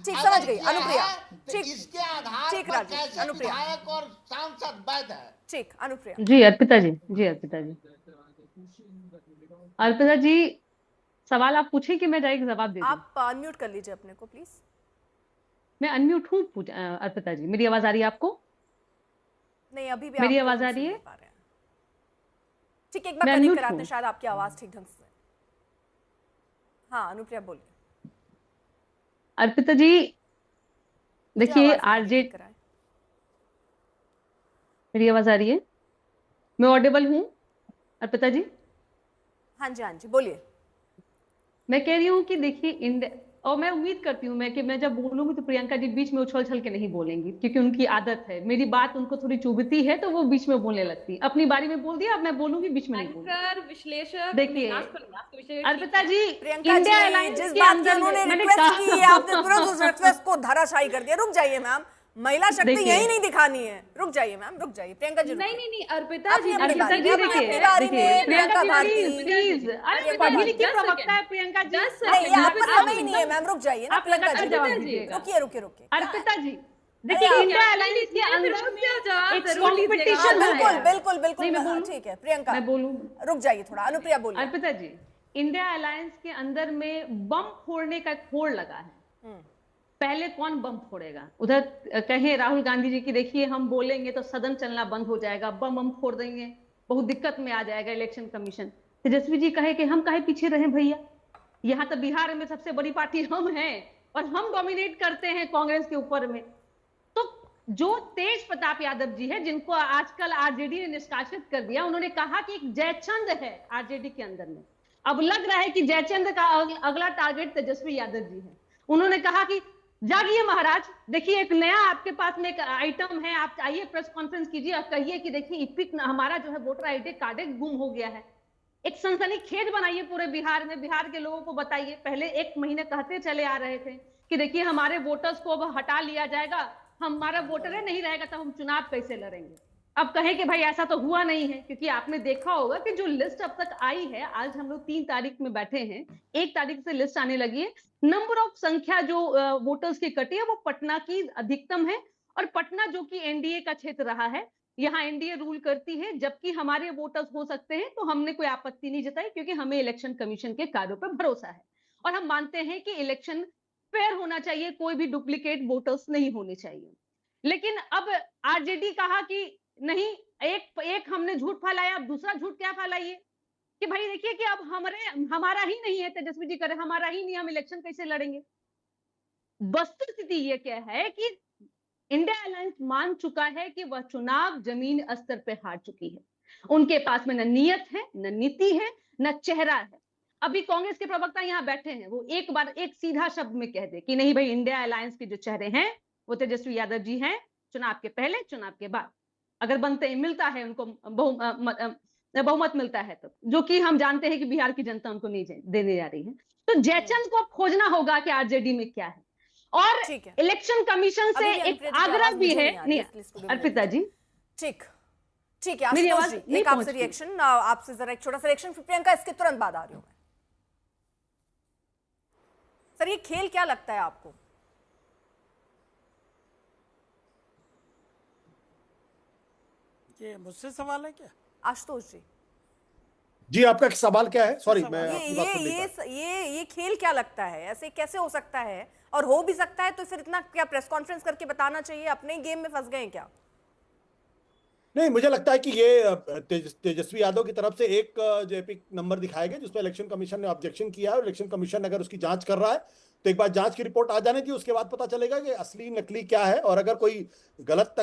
ठीक समझ गई अनुप्रिया, ठीक इसके आधार ठीक राजेश, अनुप्रिया और सांसद वैध है। ठीक अनुप्रिया जी अर्पिता जी, जी अर्पिता जी, अर्पिता जी सवाल आप पूछे कि मैं डायरेक्ट जवाब दे दूं? आप अनम्यूट कर लीजिए अपने को प्लीज। मैं अनम्यूट हूँ अर्पिता जी, मेरी आवाज आ रही है आपको? नहीं, अभी भी मेरी आवाज आ रही है? ठीक, एक बार कनेक्ट कराते हैं, शायद आपकी आवाज ठीक ढंग से। हाँ अनुप्रिया बोलिए। अर्पिता जी देखिए, आरजे मेरी आवाज आ रही है? मैं ऑडिबल हूँ अर्पिता जी? हाँ जी, हाँ जी बोलिए। मैं कह रही हूँ कि देखिए और मैं उम्मीद करती हूँ कि मैं जब बोलूंगी तो प्रियंका जी बीच में उछल छल के नहीं बोलेंगी, क्योंकि उनकी आदत है, मेरी बात उनको थोड़ी चुभती है तो वो बीच में बोलने लगती। अपनी बारी में बोल दिया, अब मैं बोलूंगी, बीच में नहीं बोलूंगी। विश्लेषक देखिए अर्पिता जी, इंडिया अलायंस जिस बात की उन्होंने रिक्वेस्ट की है, आपने तुरंत उस रिक्वेस्ट को धराशायी कर दिया। रुक जाइए मैम, महिला शक्ति यही नहीं दिखानी है। रुक जाइए मैम, रुक जाइए। प्रियंका जी नहीं अर्पिता जी, प्रियंका जी प्लीज, अरे पढ़ी लिखी प्रवक्ता है प्रियंका जी, आपका समय ही नहीं है मैम, रुक जाइए ना प्रियंका जी, रुकिए अर्पिता जी। देखिए इंडिया अलायंस के अंदर एक कॉम्पिटिशन है। बिल्कुल ठीक है प्रियंका, मैं बोलूं? रुक जाइए थोड़ा, अनुप्रिया बोलिए। अर्पिता जी, इंडिया अलायंस के अंदर में बम फोड़ने का होड़ लगा है। पहले कौन बम फोड़ेगा? उधर कहे राहुल गांधी जी की, देखिए हम बोलेंगे तो सदन चलना बंद हो जाएगा, बम फोड़ देंगे, बहुत दिक्कत में आ जाएगा इलेक्शन कमीशन। तेजस्वी जी कहे कि हम काहे पीछे रहे भैया, यहाँ तो बिहार में सबसे बड़ी पार्टी हम हैं और हम डोमिनेट करते हैं कांग्रेस के ऊपर में। तो जो तेज प्रताप यादव जी है, जिनको आजकल आरजेडी ने निष्कासित कर दिया, उन्होंने कहा कि एक जयचंद है आरजेडी के अंदर में। अब लग रहा है कि जयचंद का अगला टारगेट तेजस्वी यादव जी है। उन्होंने कहा कि जागिए महाराज, देखिए एक नया आपके पास में एक आइटम है, आप आइए प्रेस कॉन्फ्रेंस कीजिए और कहिए कि देखिए इपिक हमारा जो है वोटर आईडी कार्ड गुम हो गया है। एक सनसनीखेज बनाइए पूरे बिहार में, बिहार के लोगों को बताइए। पहले 1 महीने कहते चले आ रहे थे कि देखिए हमारे वोटर्स को अब हटा लिया जाएगा, हमारा वोटर ही नहीं रहेगा तब हम चुनाव कैसे लड़ेंगे। अब कहें कि भाई ऐसा तो हुआ नहीं है, क्योंकि आपने देखा होगा कि जो लिस्ट अब तक आई है, आज हम लोग 3 तारीख में बैठे हैं, 1 तारीख से लिस्ट आने लगी है। नंबर ऑफ संख्या जो वोटर्स की कटी है वो पटना की अधिकतम है, और पटना जो कि एनडीए का क्षेत्र रहा है, यहाँ एनडीए रूल करती है, जबकि हमारे वोटर्स हो सकते हैं, तो हमने कोई आपत्ति नहीं जताई, क्योंकि हमें इलेक्शन कमीशन के कार्यों पर भरोसा है और हम मानते हैं कि इलेक्शन फेयर होना चाहिए, कोई भी डुप्लीकेट वोटर्स नहीं होने चाहिए। लेकिन अब आरजेडी कहा कि नहीं, एक हमने झूठ फैलाया, अब दूसरा झूठ क्या फैलाइए कि भाई देखिए कि अब हमारा ही नहीं है, तेजस्वी जी करे हमारा ही नहीं, हम इलेक्शन कैसे लड़ेंगे। वस्तुस्थिति ये क्या है कि इंडिया अलायंस मान चुका है कि वह चुनाव जमीन स्तर पे हार चुकी है। उनके पास में न नियत है, न नीति है, न चेहरा है। अभी कांग्रेस के प्रवक्ता यहाँ बैठे हैं, वो एक बार एक सीधा शब्द में कह दे कि नहीं भाई, इंडिया अलायंस के जो चेहरे हैं वो तेजस्वी यादव जी हैं, चुनाव के पहले चुनाव के बाद अगर बनते मिलता है उनको बहुमत मिलता है, तो जो कि हम जानते हैं कि बिहार की जनता उनको नहीं देने जा रही है। तो जयचंद को खोजना होगा कि आरजेडी में क्या है। और इलेक्शन कमीशन से एक आग्रह भी है, नहीं अर्पिता जी, ठीक है, आशुतोष जी, एक आपसे रिएक्शन, आपसे जरा एक छोटा सा रिएक्शन, फिर प्रियंका इसके तुरंत बाद आ रही हूं मैं। सर ये खेल क्या लगता है आपको? ये मुझसे सवाल है क्या? आशुतोष जी, जी आपका सवाल क्या है? सॉरी, मैं ये खेल क्या लगता है? ऐसे कैसे हो सकता है? और हो भी सकता है तो फिर इतना क्या प्रेस कॉन्फ्रेंस करके बताना चाहिए? अपने ही गेम में फंस गए क्या? नहीं, मुझे लगता है कि ये तेजस्वी यादव की तरफ से एक जो एपिक नंबर दिखाया गया, जिसमें इलेक्शन कमीशन ने ऑब्जेक्शन किया है, और इलेक्शन कमीशन अगर उसकी जांच कर रहा है तो एक बार जांच की रिपोर्ट आ जाने दी, उसके बाद पता चलेगा कि असली नकली क्या है। और अगर कोई गलत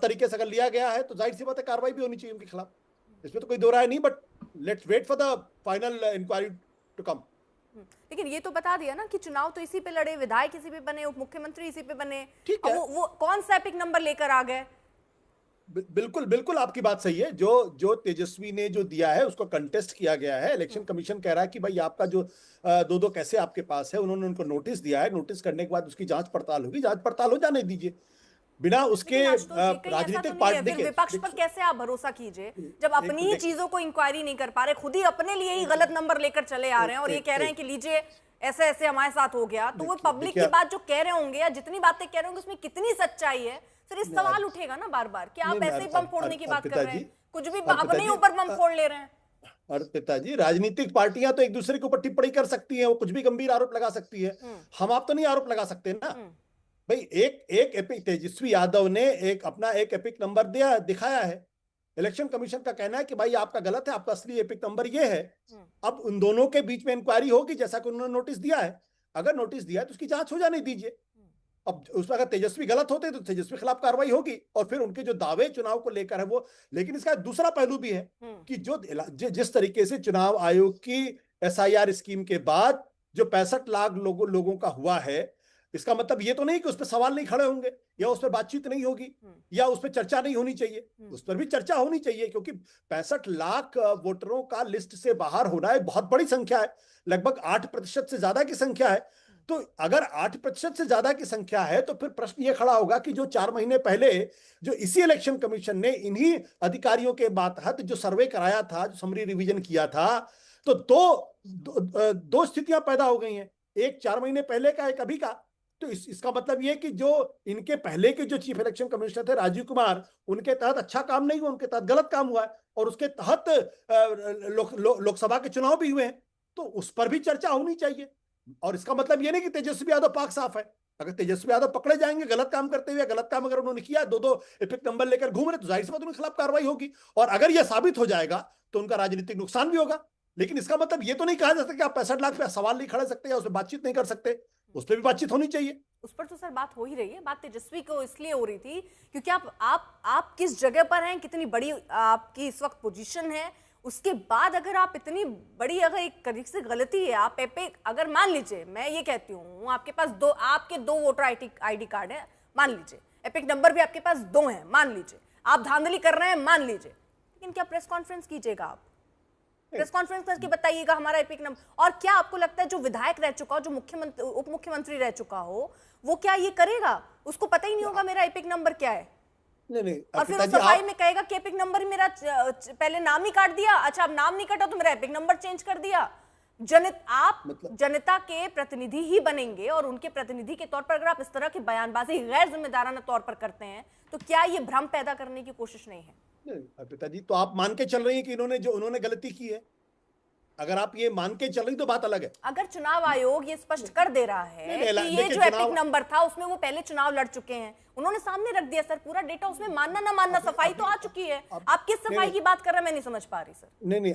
तरीके से अगर लिया गया है तो जाहिर सी बात है कार्रवाई भी होनी चाहिए उनके खिलाफ, इसमें तो कोई दो राय नहीं। But let's wait for the final inquiry to come. लेकिन ये तो बता दिया ना कि चुनाव तो इसी पे लड़े, विधायक इसी पे बने, उप मुख्यमंत्री इसी पे बने, ठीक है। वो कौन सा एपिक नंबर लेकर आ गए? बिल्कुल आपकी बात सही है। जो तेजस्वी ने जो दिया है उसको कंटेस्ट किया गया है। इलेक्शन कमीशन कह रहा है कि भाई आपका जो दो कैसे आपके पास है, उन्होंने उनको नोटिस दिया है, नोटिस करने के बाद उसकी जांच पड़ताल होगी, जांच पड़ताल हो जाने दीजिए बिना उसके राजनीतिक पार्टी के। विपक्ष पर कैसे आप भरोसा कीजिए जब अपनी ही चीजों को इंक्वायरी नहीं कर पा रहे, खुद ही अपने लिए ही गलत नंबर लेकर चले आ रहे हैं और ये कह रहे हैं कि लीजिए ऐसे ऐसे हमारे साथ हो गया। तो वो पब्लिक की बात जो कह रहे होंगे या जितनी बातें कह रहे होंगे उसमें कितनी सच्चाई है? फिर इस सवाल उठेगा ना बार बार कि आप ऐसे ही बम फोड़ने की बात कर रहे हैं, कुछ भी अपने ही ऊपर बम फोड़ ले रहे हैं। अर्पिता जी, राजनीतिक पार्टियां तो एक दूसरे के ऊपर टिप्पणी कर सकती हैं, वो कुछ भी गंभीर आरोप लगा सकती है, हम आप तो नहीं आरोप लगा सकते ना भाई। एक एपिक तेजस्वी यादव ने अपना एक एपिक नंबर दिखाया है। इलेक्शन कमीशन का कहना है कि भाई आपका गलत है, आपका असली एपिक नंबर ये है। अब उन दोनों के बीच में इंक्वायरी होगी, जैसा कि उन्होंने नोटिस दिया है। अगर नोटिस दिया है तो उसकी जांच हो जाने दीजिए। अब उसमें अगर तेजस्वी गलत होते तो तेजस्वी खिलाफ कार्रवाई होगी, और फिर उनके जो दावे चुनाव को लेकर है वो। लेकिन इसका दूसरा पहलू भी है कि जिस तरीके से चुनाव आयोग की SIR स्कीम के बाद जो 65 लाख लोगों का हुआ है, इसका मतलब ये तो नहीं कि उस पर सवाल नहीं खड़े होंगे या उस पर बातचीत नहीं होगी या उस पर चर्चा नहीं होनी चाहिए। उस पर भी चर्चा होनी चाहिए, क्योंकि 65 लाख वोटरों का लिस्ट से बाहर होना एक बहुत बड़ी संख्या है, लगभग 8% से ज्यादा की संख्या है। तो अगर 8% से ज्यादा की संख्या है तो फिर प्रश्न ये खड़ा होगा कि जो 4 महीने पहले जो इसी इलेक्शन कमीशन ने इन्हीं अधिकारियों के मातहत जो सर्वे कराया था, जो समरी रिवीजन किया था, तो दो स्थितियां पैदा हो गई हैं, एक 4 महीने पहले का, एक अभी का। तो इसका मतलब ये कि जो इनके पहले के जो चीफ इलेक्शन कमिश्नर थे राजीव कुमार, उनके तहत अच्छा काम नहीं हुआ, उनके तहत गलत काम हुआ है, और उसके तहत लोकसभा के चुनाव भी हुए हैं, तो उस पर भी चर्चा होनी चाहिए। और इसका मतलब ये नहीं कि तेजस्वी यादव पाक साफ है। अगर तेजस्वी यादव पकड़े जाएंगे गलत काम करते हुए, गलत काम अगर उन्होंने किया, दो एपिक नंबर लेकर घूम रहे, तो जाहिर सी बात उनके खिलाफ कार्रवाई होगी। और अगर यह साबित हो जाएगा तो उनका राजनीतिक नुकसान भी होगा। लेकिन इसका मतलब ये तो नहीं कहा जा सकता कि आप 65 लाख पे सवाल नहीं खड़े सकते या उस पर बातचीत नहीं कर सकते, उस पर भी बातचीत होनी चाहिए। उस पर तो सर बात हो ही रही है। बात तेजस्वी को इसलिए हो रही थी क्योंकि आप किस जगह पर हैं, कितनी बड़ी आपकी इस वक्त पोजीशन है, उसके बाद अगर आप इतनी बड़ी अगर एक तरीके से गलती है, आप एपिक अगर मान लीजिए, मैं ये कहती हूँ आपके पास आपके दो वोटर ID कार्ड है, मान लीजिए एपिक नंबर भी आपके पास 2 हैं, मान लीजिए आप धांधली कर रहे हैं, मान लीजिए, लेकिन क्या प्रेस कॉन्फ्रेंस कीजिएगा आप? प्रेस कॉन्फ्रेंस करके बताइएगा हमारा एपिक नंबर। और क्या आपको लगता है जो विधायक रह चुका हो, जो मुख्यमंत्री उप मुख्यमंत्री रह चुका हो, वो क्या ये करेगा? उसको पता ही नहीं होगा मेरा एपिक नंबर क्या है। नहीं और फिर वो सफाई में कहेगा कि एपिक नंबर ही मेरा पहले नाम ही काट दिया, अच्छा अब नाम नहीं कटा तो मेरा एपिक नंबर चेंज कर दिया। आप जनता के प्रतिनिधि ही बनेंगे और उनके प्रतिनिधि के तौर पर अगर आप इस तरह की बयानबाजी गैर जिम्मेदाराना तौर पर करते हैं तो क्या ये भ्रम पैदा करने की कोशिश नहीं है? पिताजी, तो आप मान के चल रही हैं कि उन्होंने गलती की है? अगर आप ये मान के चल रही तो बात अलग है। अगर चुनाव आयोग ये स्पष्ट कर दे रहा है कि ये जो एपिक नंबर था उसमें वो पहले चुनाव लड़ चुके हैं, उन्होंने सामने रख दिया सर पूरा डेटा, उसमें मानना ना मानना सफाई तो आ चुकी है। आप किस सफाई की बात कर रहे हैं मैं नहीं समझ पा रही सर। नहीं,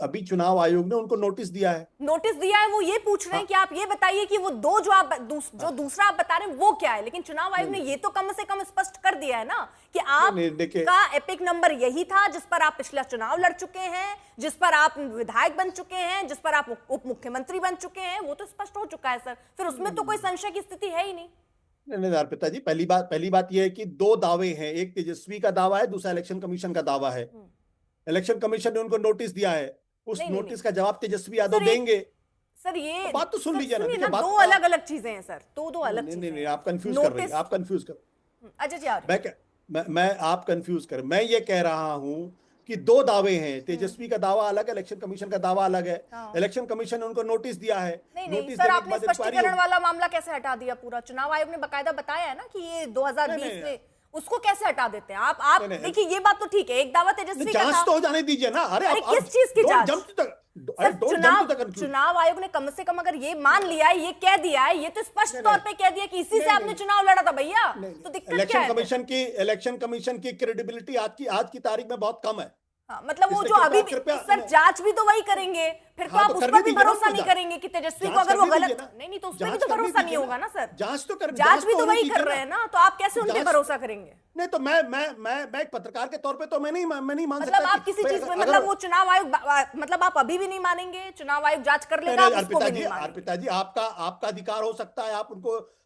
अभी चुनाव आयोग ने उनको नोटिस दिया है। नोटिस दिया है, वो ये पूछ रहे हैं कि आप ये बताइए कि वो दो जो दूसरा आप बता रहे हैं वो क्या है, लेकिन चुनाव आयोग ने ये तो कम से कम स्पष्ट कर दिया है ना कि आपका एपिक नंबर यही था जिस पर आप पिछला चुनाव लड़ चुके हैं, जिस पर आप विधायक बन चुके हैं, जिस पर आप उप मुख्यमंत्री बन चुके हैं, वो तो स्पष्ट हो चुका है सर। फिर उसमें तो कोई संशय की स्थिति है ही नहीं। नहीं पिताजी, पहली बात यह है कि दो दावे हैं, एक तेजस्वी का दावा है, दूसरा इलेक्शन कमीशन का दावा है। इलेक्शन कमीशन ने उनको नोटिस दिया है, उस नोटिस का जवाब तेजस्वी यादव देंगे। सर ये बात तो सुन लीजिए ना, दो अलग अलग चीजें हैं सर, दो अलग चीजें। नहीं, आप कंफ्यूज कर रही हैं, आप कंफ्यूज कर। अजय जी मैं आप कंफ्यूज कर, मैं ये कह रहा हूं कि दो दावे हैं, तेजस्वी का दावा अलग है, इलेक्शन कमीशन का दावा अलग है। इलेक्शन कमीशन ने उनको नोटिस दिया है। नहीं सर, आपने स्पष्टीकरण वाला मामला कैसे हटा दिया पूरा? चुनाव आयोग ने बकायदा बताया है ना कि ये 2020 में, उसको कैसे हटा देते हैं आप देखिए ये बात तो ठीक है, एक दावा तेजस्वी का जांच तो हो जाने दीजिए ना। अरे किस चीज की जांच? चुनाव आयोग ने कम से कम अगर ये मान लिया है, ये कह दिया है, ये तो स्पष्ट तौर पे कह दिया कि इसी से आपने चुनाव लड़ा था भैया, तो दिक्कत क्या है? इलेक्शन कमीशन की क्रेडिबिलिटी आज की तारीख में बहुत कम है। मतलब वो जो अभी सर जांच भी तो वही करेंगे, फिर तो आप उस पर भी भरोसा नहीं करेंगे कि तेजस्वी को अगर वो गलत नहीं तो उस पर भी तो भरोसा नहीं होगा ना सर। जांच भी तो वही कर रहे हैं ना, तो आप कैसे उन पे भरोसा करेंगे? नहीं तो मैं एक पत्रकार के तौर पे तो मैं नहीं मान सकता। मतलब आप किसी चीज में, मतलब वो चुनाव आयोग, मतलब आप अभी भी नहीं मानेंगे? चुनाव आयोग जांच कर लेगा, अर्पिता जी आपका अधिकार हो सकता है,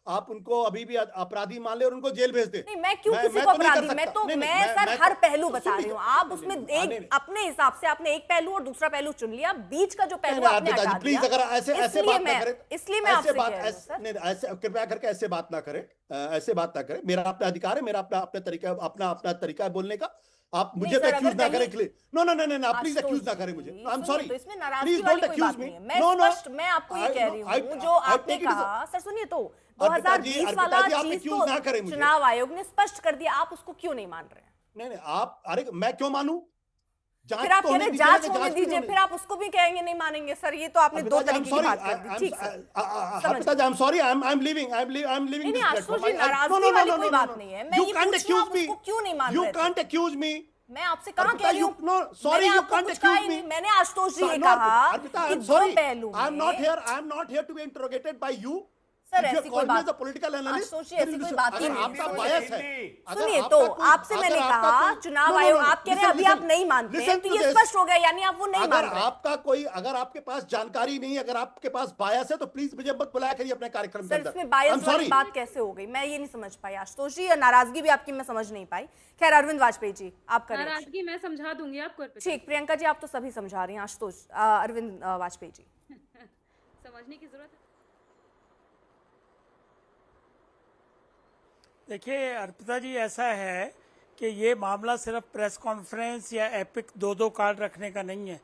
आप उनको अभी भी अपराधी मान ले और उनको जेल भेज दे। नहीं, मैं क्यों किसी को अपराधी? मैं सर हर पहलू बता रही हूँ। आप उसमें एक अपने हिसाब से आपने एक पहलू और दूसरा पहलू चुन लिया, बीच का जो पहलू आपने हटा दिया। प्लीज अगर ऐसे बात ना करें, इसलिए मैं आपसे कह रही हूं सर, ऐसे कृपया करके ऐसे बात ना करें। मेरा अपना अधिकार है, मेरा अपना तरीका है बोलने का। आप मुझे तो एक्यूज ना करें। नो प्लीज एक्यूज ना करें मुझे। I am sorry, please don't accuse me. मैं आपको ये कह रही हूँ जो आपने कहा सर, सुनिए तो 2020 वाला चीज तो चुनाव आयोग ने स्पष्ट कर दिया, आप उसको क्यों नहीं मान रहे हैं? नहीं आप, अरे मैं क्यों मानूं? फिर आप कह रहे जांच होने दीजिए, फिर आप उसको भी कहेंगे नहीं मानेंगे। सर ये तो आपने दो तरीके की बात कर दी। ठीक sir, I am sorry, I am living नहीं, आशुतोष जी नाराजगी वाली कोई बात नहीं है। मैं ये पूछ रही हूं आप उसको क्यों नहीं मान रहे? You can't accuse me. मैं आपसे कहाँ कह रही हूँ? Sorry, you can't accuse me. मैंने आशुतोष जी ये कहा कि दो पहलू। I am not here to be interrogated by you. Sir ऐसी कोई बात, पॉलिटिकल एनालिस्ट, ऐसी कोई बात ही नहीं। आपका बायस है। सुनिए तो आपसे मैंने कहा चुनाव आयोग, आप कह रहे हैं अभी आप नहीं मानते हैं, तो ये स्पष्ट हो गया यानी आप वो नहीं मान रहे। अगर आपके पास जानकारी नहीं, अगर आपके पास बायस है तो प्लीज मुझे मत बुलाया करिए अपने कार्यक्रम के अंदर। इसमें बायस वाली बात कैसे हो गई? मैं ये नहीं समझ पाई आशुतोष जी, नाराजगी भी आपकी मैं समझ नहीं पाई। खैर अरविंद वाजपेयी जी आप करें। नाराजगी मैं समझा दूंगी आपको। ठीक, प्रियंका जी आप तो सभी समझा रही हैं, आशुतोष अरविंद वाजपेयी जी समझने की जरूरत है। देखिए अर्पिता जी, ऐसा है कि ये मामला सिर्फ प्रेस कॉन्फ्रेंस या एपिक दो कार्ड रखने का नहीं है।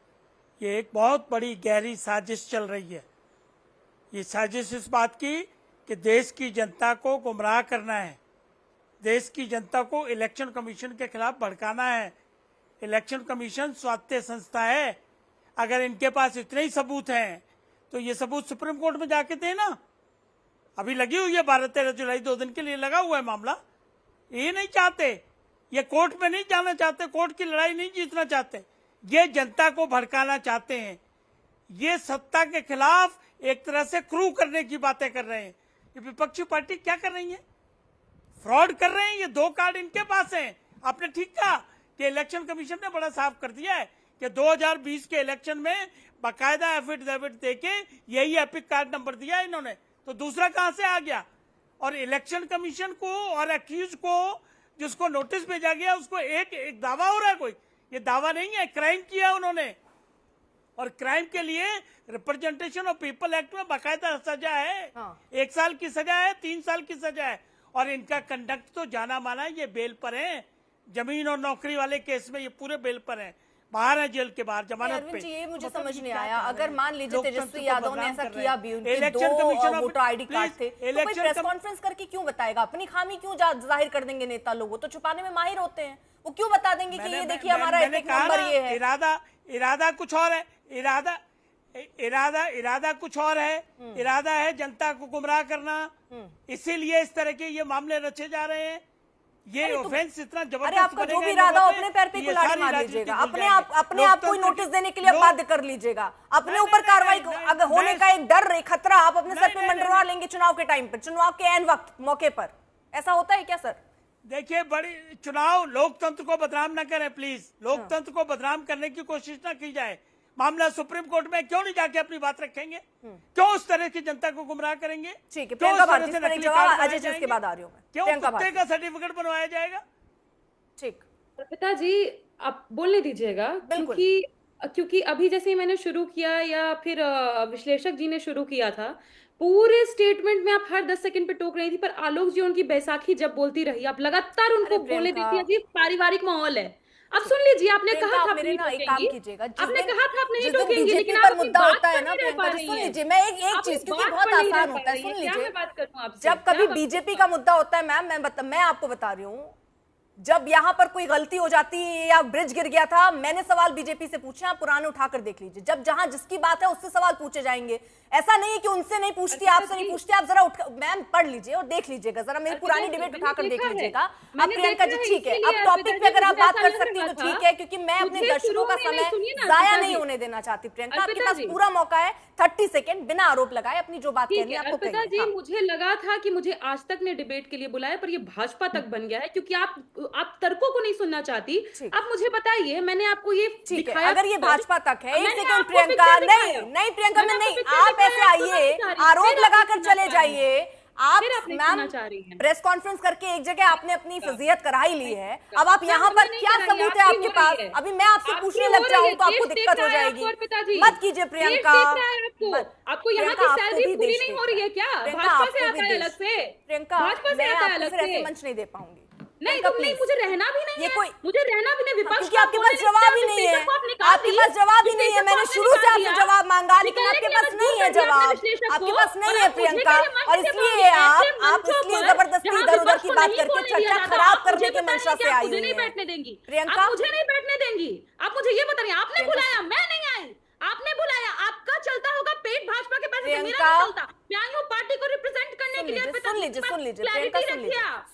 ये एक बहुत बड़ी गहरी साजिश चल रही है। ये साजिश इस बात की कि देश की जनता को गुमराह करना है, देश की जनता को इलेक्शन कमीशन के खिलाफ भड़काना है। इलेक्शन कमीशन स्वायत्त संस्था है, अगर इनके पास इतने ही सबूत हैं तो ये सबूत सुप्रीम कोर्ट में जाके दें ना। अभी लगी हुई है 12-13 जुलाई, 2 दिन के लिए लगा हुआ है मामला। ये नहीं चाहते, ये कोर्ट में नहीं जाना चाहते, कोर्ट की लड़ाई नहीं जीतना चाहते, ये जनता को भड़काना चाहते हैं। ये सत्ता के खिलाफ एक तरह से क्रू करने की बातें कर रहे हैं। ये विपक्षी पार्टी क्या कर रही है? फ्रॉड कर रहे हैं। ये 2 कार्ड इनके पास हैं। आपने ठीक कहा कि इलेक्शन कमीशन ने बड़ा साफ कर दिया है कि 2020 के इलेक्शन में बाकायदा एफिडेविट देके यही एपिक कार्ड नंबर दिया है इन्होंने, तो दूसरा कहां से आ गया? और इलेक्शन कमीशन को और एक्यूज को जिसको नोटिस भेजा गया उसको एक दावा हो रहा है। कोई ये दावा नहीं है, क्राइम किया उन्होंने। और क्राइम के लिए रिप्रेजेंटेशन ऑफ पीपल एक्ट में बाकायदा सजा है। 1 साल की सजा है, 3 साल की सजा है। और इनका कंडक्ट तो जाना माना है, ये बेल पर है। जमीन और नौकरी वाले केस में ये पूरे बेल पर है, बाहर है जेल के बाहर जमानत पे। ये मुझे मतलब समझ ये नहीं क्या आया, कर रहे अगर हैं? मान लीजिए तेजस्वी यादव ने ऐसा किया भी, उनके election 2 commission voter ID card थे, तो कोई इलेक्शन प्रेस कॉन्फ्रेंस करके क्यों बताएगा? अपनी खामी क्यों जाहिर कर देंगे? नेता लोग वो तो छुपाने में माहिर होते हैं, वो क्यों बता देंगे कि ये देखिए हमारा एपिक नंबर ये है। इरादा कुछ और है, इरादा कुछ और है। इरादा है जनता को गुमराह करना, इसीलिए इस तरह के ये मामले रचे जा रहे हैं। ये ऑफेंस इतना जबरदस्त। अरे आपका जो भी इरादा हो अपने पैर पे कुल्हाड़ी मार लीजिएगा, अपने आप को नोटिस देने के लिए आप बाध्य कर लीजिएगा, अपने ऊपर कार्रवाई अगर होने का एक डर खतरा आप अपने सर पे मंडरा लेंगे चुनाव के टाइम पर, चुनाव के ऐन वक्त मौके पर। ऐसा होता है क्या सर? देखिए, बड़ी चुनाव लोकतंत्र को बदनाम न करें प्लीज, लोकतंत्र को बदनाम करने की कोशिश न की जाए। मामला सुप्रीम कोर्ट में क्यों नहीं जाके अपनी बात रखेंगे? क्यों उस तरह की जनता को गुमराह करेंगे? ठीक है, प्रियंका भारती से नकली जवाब अजय जी के बाद आ रही हूं मैं। क्यों कुत्ते का सर्टिफिकेट बनवाया जाएगा? ठीक, अर्पिता जी आप बोलने दीजिएगा, क्योंकि अभी जैसे ही मैंने शुरू किया या फिर विश्लेषक जी ने शुरू किया था, पूरे स्टेटमेंट में आप हर 10 सेकंड पे टोक रही थी, पर आलोक जी उनकी बैसाखी जब बोलती रही, आप लगातार उनको बोलने देती है। जी पारिवारिक माहौल है, अब सुन लीजिए। आपने कहा था मेरे ना एक काम कीजिएगा, आपने कहा था आप नहीं टोकेंगी, लेकिन पर मुद्दा होता है ना प्रियंका, सुन लीजिए मैं एक चीज, क्योंकि बहुत आसान होता है, सुन लीजिए। जब कभी बीजेपी का मुद्दा होता है मैम, मैं आपको बता रही हूँ, जब यहां पर कोई गलती हो जाती है या ब्रिज गिर गया था, मैंने सवाल बीजेपी से पूछे, आप पुराने उठाकर देख लीजिए। जब जहां जिसकी बात है उससे सवाल पूछे जाएंगे, ऐसा नहीं है कि उनसे नहीं पूछती, आपसे नहीं पूछती। आप जरा मैम पढ़ लीजिए और देख लीजिएगा, जरा मेरी पुरानी डिबेट उठाकर देख लीजिएगा। अब प्रियंका जी ठीक है, अब टॉपिक पे अगर आप बात कर सकती हैं तो ठीक है, क्योंकि मैं अपने दर्शकों का समय जाया नहीं होने देना चाहती। प्रियंका आपके पास पूरा मौका है, 30 सेकंड बिना आरोप लगाए अपनी जो बात कहनी है आपको कहिए। जी मुझे लगा था कि मुझे आज तक ने डिबेट के लिए बुलाया, पर ये भाजपा तक बन गया है, क्योंकि आप तर्कों को नहीं सुनना चाहती। आप मुझे बताइए, मैंने आपको ये दिखाया, अगर ये भाजपा तक है, एक सेकंड प्रियंका, नहीं प्रियंका में नहीं, आप ऐसे आइए, आरोप लगाकर चले जाइए। आप मैम प्रेस कॉन्फ्रेंस करके एक जगह आपने अपनी फजीयत करा ही ली है, अब आप यहाँ पर क्या सबूत है आपके पास? अभी मैं आपसे पूछने लग जाऊँ तो आपको दिक्कत हो जाएगी। मत कीजिए प्रियंका, आपको यहाँ की सैलरी पूरी नहीं हो रही है क्या? भाजपा से आता है अलग से, प्रियंका मैं आपको ऐसे मंच नहीं दे पाऊंगी। नहीं तुम नहीं, मुझे रहना भी नहीं है, मुझे रहना भी नहीं। विपक्ष क्योंकि आपके पास जवाब ही नहीं है, आपके पास जवाब ही नहीं है। मैंने शुरू से आपसे जवाब मांगा, लेकिन आपके पास नहीं है जवाब, आपके पास नहीं है प्रियंका, और इसलिए आप इसलिए जबरदस्ती इधर उधर की बात करके चर्चा खराब करने के मंशा से आई नहीं बैठने देंगी प्रियंका, मुझे नहीं बैठने देंगी। आप मुझे ये बता रही हैं, आपने बुलाया, मैं नहीं आई, आपने बुलाया। आपका चलता होगा पेट भाजपा के पैसे से, मेरा नहीं चलता। मैं आई हूं पार्टी को रिप्रेजेंट करने के लिए। सुन लीजिए प्रियंका,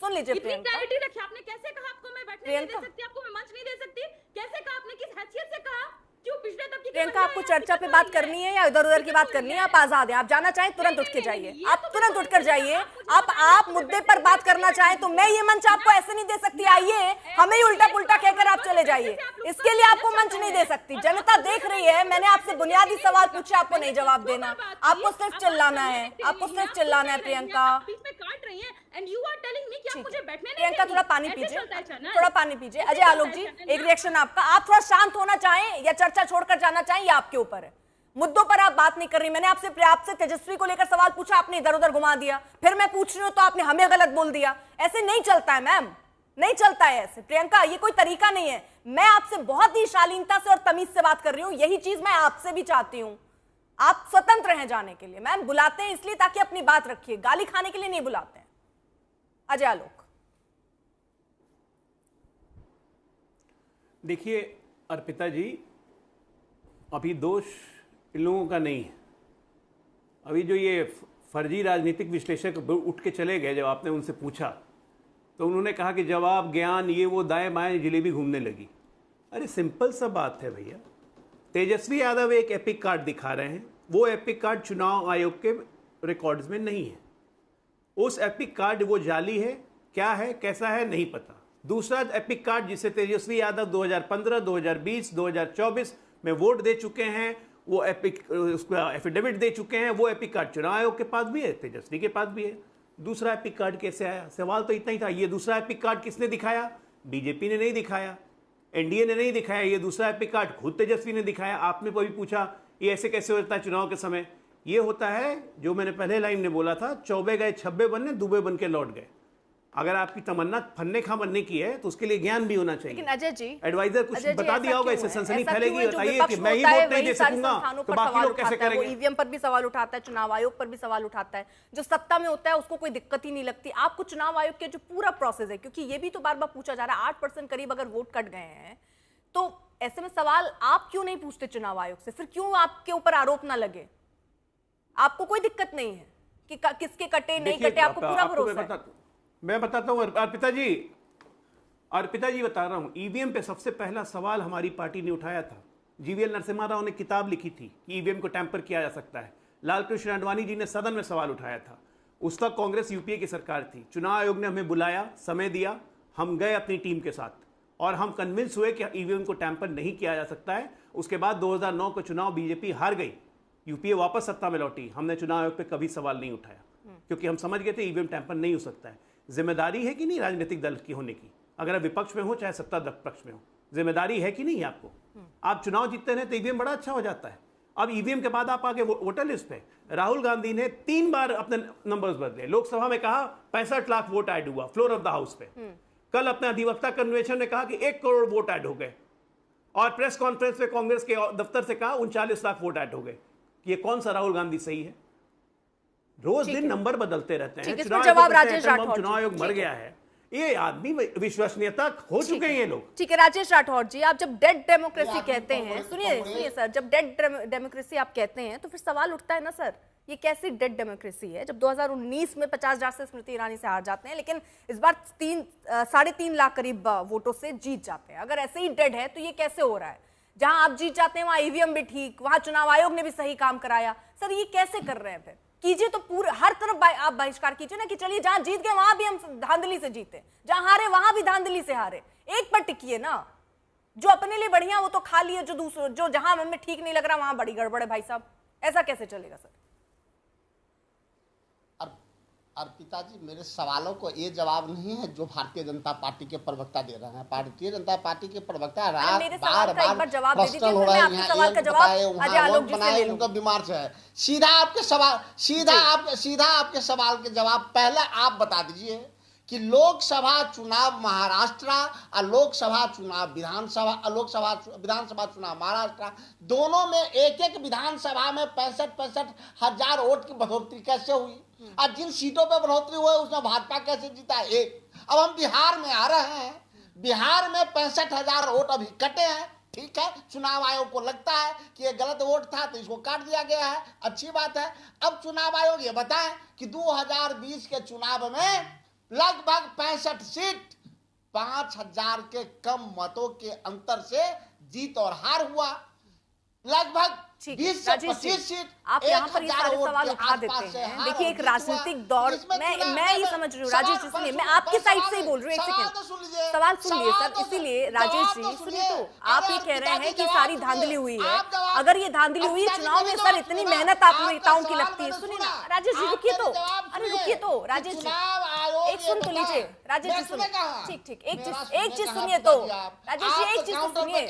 सुन लीजिए प्रियंका, क्लैरिटी रखिए। आपने कैसे कहा आपको मैं बैठने नहीं दे सकती, आपको मैं मंच नहीं दे सकती? कैसे कहा आपने, किस हैसियत से कहा? क्यों पिछले तक की प्रियंका आपको चर्चा पे बात करनी है या इधर उधर की बात करनी है? आप आजाद हैं, आप जाना चाहें तुरंत उठ के जाइए, आप तुरंत उठकर जाइए। आप मुद्दे पर बात करना चाहें तो मैं ये मंच आपको ऐसे नहीं दे सकती, आइए हमें ही उल्टा पुल्टा कहकर आप चले जाइए, इसके लिए आपको मंच नहीं दे सकती। जनता देख रही है, मैंने आपसे बुनियादी सवाल पूछे, आपको नहीं जवाब देना, आपको सिर्फ चिल्लाना है, आपको सिर्फ चिल्लाना है प्रियंका। प्रियंका थोड़ा पानी पीजिए, थोड़ा पानी पीजिए। अजय आलोक जी एक रिएक्शन आपका, आप थोड़ा शांत होना चाहें या चर्चा छोड़कर जाना चाहें, ये आपके ऊपर है। मुद्दों पर आप बात नहीं कर रही। मैंने आपसे तेजस्वी को लेकर सवाल पूछा, आपने इधर उधर घुमा दिया, फिर मैं पूछ रही हूं तो आपने हमें गलत बोल दिया। ऐसे नहीं चलता है मैम, नहीं चलता है ऐसे प्रियंका, ये कोई तरीका नहीं है। मैं आपसे बहुत ही शालीनता से और तमीज से बात कर रही हूं, यही चीज मैं आपसे भी चाहती हूं। आप स्वतंत्र हैं जाने के लिए, मैम बुलाते हैं इसलिए ताकि अपनी बात रखिए, गाली खाने के लिए नहीं बुलाते हैं। अजय आलोक, देखिए अर्पिता जी, अभी दोष इन लोगों का नहीं है। अभी जो ये फर्जी राजनीतिक विश्लेषक उठ के चले गए, जब आपने उनसे पूछा तो उन्होंने कहा कि जवाब ज्ञान ये वो दाएं बाएं जलेबी घूमने लगी। अरे सिंपल सा बात है भैया, तेजस्वी यादव एक एपिक कार्ड दिखा रहे हैं, वो एपिक कार्ड चुनाव आयोग के रिकॉर्ड्स में नहीं है। उस एपिक कार्ड वो जाली है, क्या है कैसा है नहीं पता। दूसरा एपिक कार्ड जिसे तेजस्वी यादव 2015, 2020, 2024 में वोट दे चुके हैं, वो उसका एफिडेविट दे चुके हैं, वो एपिक कार्ड चुनाव आयोग के पास भी है, तेजस्वी के पास भी है। दूसरा एपिक कार्ड कैसे आया? सवाल तो इतना ही था। ये दूसरा एपिक कार्ड किसने दिखाया? बीजेपी ने नहीं दिखाया। एनडीए ने नहीं दिखाया, ये दूसरा एपिक कार्ड खुद तेजस्वी ने दिखाया। आपने कभी पूछा ये ऐसे कैसे होता है चुनाव के समय? ये होता है जो मैंने पहले लाइन में बोला था, चौबे गए छब्बे बनने, दुबे बन के लौट गए। अगर आपकी तमन्ना फन्ने खा बनने की है तो उसके लिए ज्ञान भी होना चाहिए। लेकिन अजय जी, एडवाइजर कुछ बता दिया होगा, इससे सनसनी फैलेगी। बताइए कि मैं ही होता है, वोट नहीं दे वही सारी सकूंगा संस्थानों तो पर बाकी सवाल लोग कैसे उठाता है, वो करेंगे? ईवीएम पर भी सवाल उठाता है, चुनाव आयोग पर भी सवाल उठाता है। जो सत्ता में होता है उसको कोई दिक्कत ही नहीं लगती। आपको चुनाव आयोग के जो पूरा प्रोसेस है, क्योंकि ये भी तो बार बार पूछा जा रहा है, 8% करीब अगर वोट कट गए हैं तो ऐसे में सवाल आप क्यों नहीं पूछते चुनाव आयोग से? फिर क्यों आपके ऊपर आरोप ना लगे? आपको कोई दिक्कत नहीं है कि किसके कटे नहीं कटे, आपको पूरा भरोसा है। मैं बताता हूँ अर्पिता जी बता रहा हूँ। ईवीएम पे सबसे पहला सवाल हमारी पार्टी ने उठाया था। जीवीएल नरसिम्हा राव ने किताब लिखी थी कि ईवीएम को टैंपर किया जा सकता है। लालकृष्ण आडवाणी जी ने सदन में सवाल उठाया था। उस तक कांग्रेस यूपीए की सरकार थी। चुनाव आयोग ने हमें बुलाया, समय दिया, हम गए अपनी टीम के साथ और हम कन्विंस हुए कि ईवीएम को टैंपर नहीं किया जा सकता है। उसके बाद 2009 का चुनाव बीजेपी हार गई, यूपीए वापस सत्ता में लौटी। हमने चुनाव आयोग पे कभी सवाल नहीं उठाया क्योंकि हम समझ गए थे ईवीएम टैंपर नहीं हो सकता है। जिम्मेदारी है कि नहीं राजनीतिक दल की होने की? अगर आप विपक्ष में हो चाहे सत्ता पक्ष में हो, जिम्मेदारी है कि नहीं है आपको? आप चुनाव जीतते हैं तो ईवीएम बड़ा अच्छा हो जाता है। अब ईवीएम के बाद आप आगे वोटर लिस्ट पे, राहुल गांधी ने 3 बार अपने नंबर्स बदले। लोकसभा में कहा 65 लाख वोट ऐड हुआ फ्लोर ऑफ द हाउस पे। कल अपने अधिवक्ता कन्वेंशन ने कहा कि 1 करोड़ वोट ऐड हो गए और प्रेस कॉन्फ्रेंस में कांग्रेस के दफ्तर से कहा 39 लाख वोट ऐड हो गए। ये कौन सा राहुल गांधी सही है? रोज दिन नंबर बदलते रहते हैं। चुनाव आयोग मर गया है। ये आदमी विश्वसनीयता खो चुके हैं ये लोग। ठीक है राजेश राठौर जी, आप जब डेड डेमोक्रेसी कहते हैं, सुनिए सर, जब डेड डेमोक्रेसी आप कहते हैं तो फिर सवाल उठता है ना सर, ये कैसी डेड डेमोक्रेसी है? जब 2019 में 50,000 से स्मृति ईरानी से हार जाते हैं, लेकिन इस बार 3.5 लाख करीब वोटों से जीत जाते हैं। अगर ऐसे ही डेड है तो ये कैसे हो रहा है? जहां आप जीत जाते हैं वहां ईवीएम भी ठीक, वहां चुनाव आयोग ने भी सही काम कराया। सर ये कैसे कर रहे हैं? फिर कीजिए तो पूरे हर तरफ आप बहिष्कार कीजिए ना कि चलिए जहां जीत गए वहां भी हम धांधली से जीते, जहां हारे वहां भी धांधली से हारे। एक पर टिकिए ना, जो अपने लिए बढ़िया वो तो खा लिए, जो दूसरे जो जहां हमें ठीक नहीं लग रहा वहां बड़ी गड़बड़ है। भाई साहब ऐसा कैसे चलेगा सर? अर्पिता जी, मेरे सवालों को ये जवाब नहीं है जो भारतीय जनता पार्टी के प्रवक्ता दे रहे हैं। भारतीय जनता पार्टी के प्रवक्ता बार जवाब दे दीजिए, मैं आपके सवाल का जवाब बनाए उनका बीमार से है। सीधा आपके सवाल के जवाब पहले आप बता दीजिए कि लोकसभा चुनाव महाराष्ट्र और लोकसभा विधानसभा चुनाव महाराष्ट्र, दोनों में एक विधानसभा में 65 हजार वोट की बढ़ोतरी कैसे हुई? और जिन सीटों पर बढ़ोतरी हुई उसमें भाजपा कैसे जीता? एक। अब हम बिहार में आ रहे हैं, बिहार में 65,000 वोट अभी कटे हैं। ठीक है, चुनाव आयोग को लगता है कि ये गलत वोट था तो इसको काट दिया गया है, अच्छी बात है। अब चुनाव आयोग ये बताएं कि 2020 के चुनाव में लगभग 65 सीट 5,000 के कम मतों के अंतर से जीत और हार हुआ। लगभग 20 से 25 सीट आप यहाँ पर ये सारे सवाल उठा देते हैं। देखिए एक राजनीतिक दौर, मैं ये समझ रही हूँ राजेश जी, इसलिए मैं आपकी साइड से ही बोल रही हूँ। एक सेकंड, सवाल सुन लिए सर। इसीलिए राजेश जी सुनिए, तो आप ये कह रहे हैं कि सारी धांधली हुई है। अगर ये धांधली हुई चुनाव में सर, इतनी मेहनत आप नेताओं की लगती है। सुनिए ना राजेश जी, रुकिए तो, अरे रुकिए तो राजेश जी, एक सुन तो लीजिए राजेश जी, सुनिए। ठीक, एक चीज सुनिए तो राजेश जी, एक चीज सुनिए,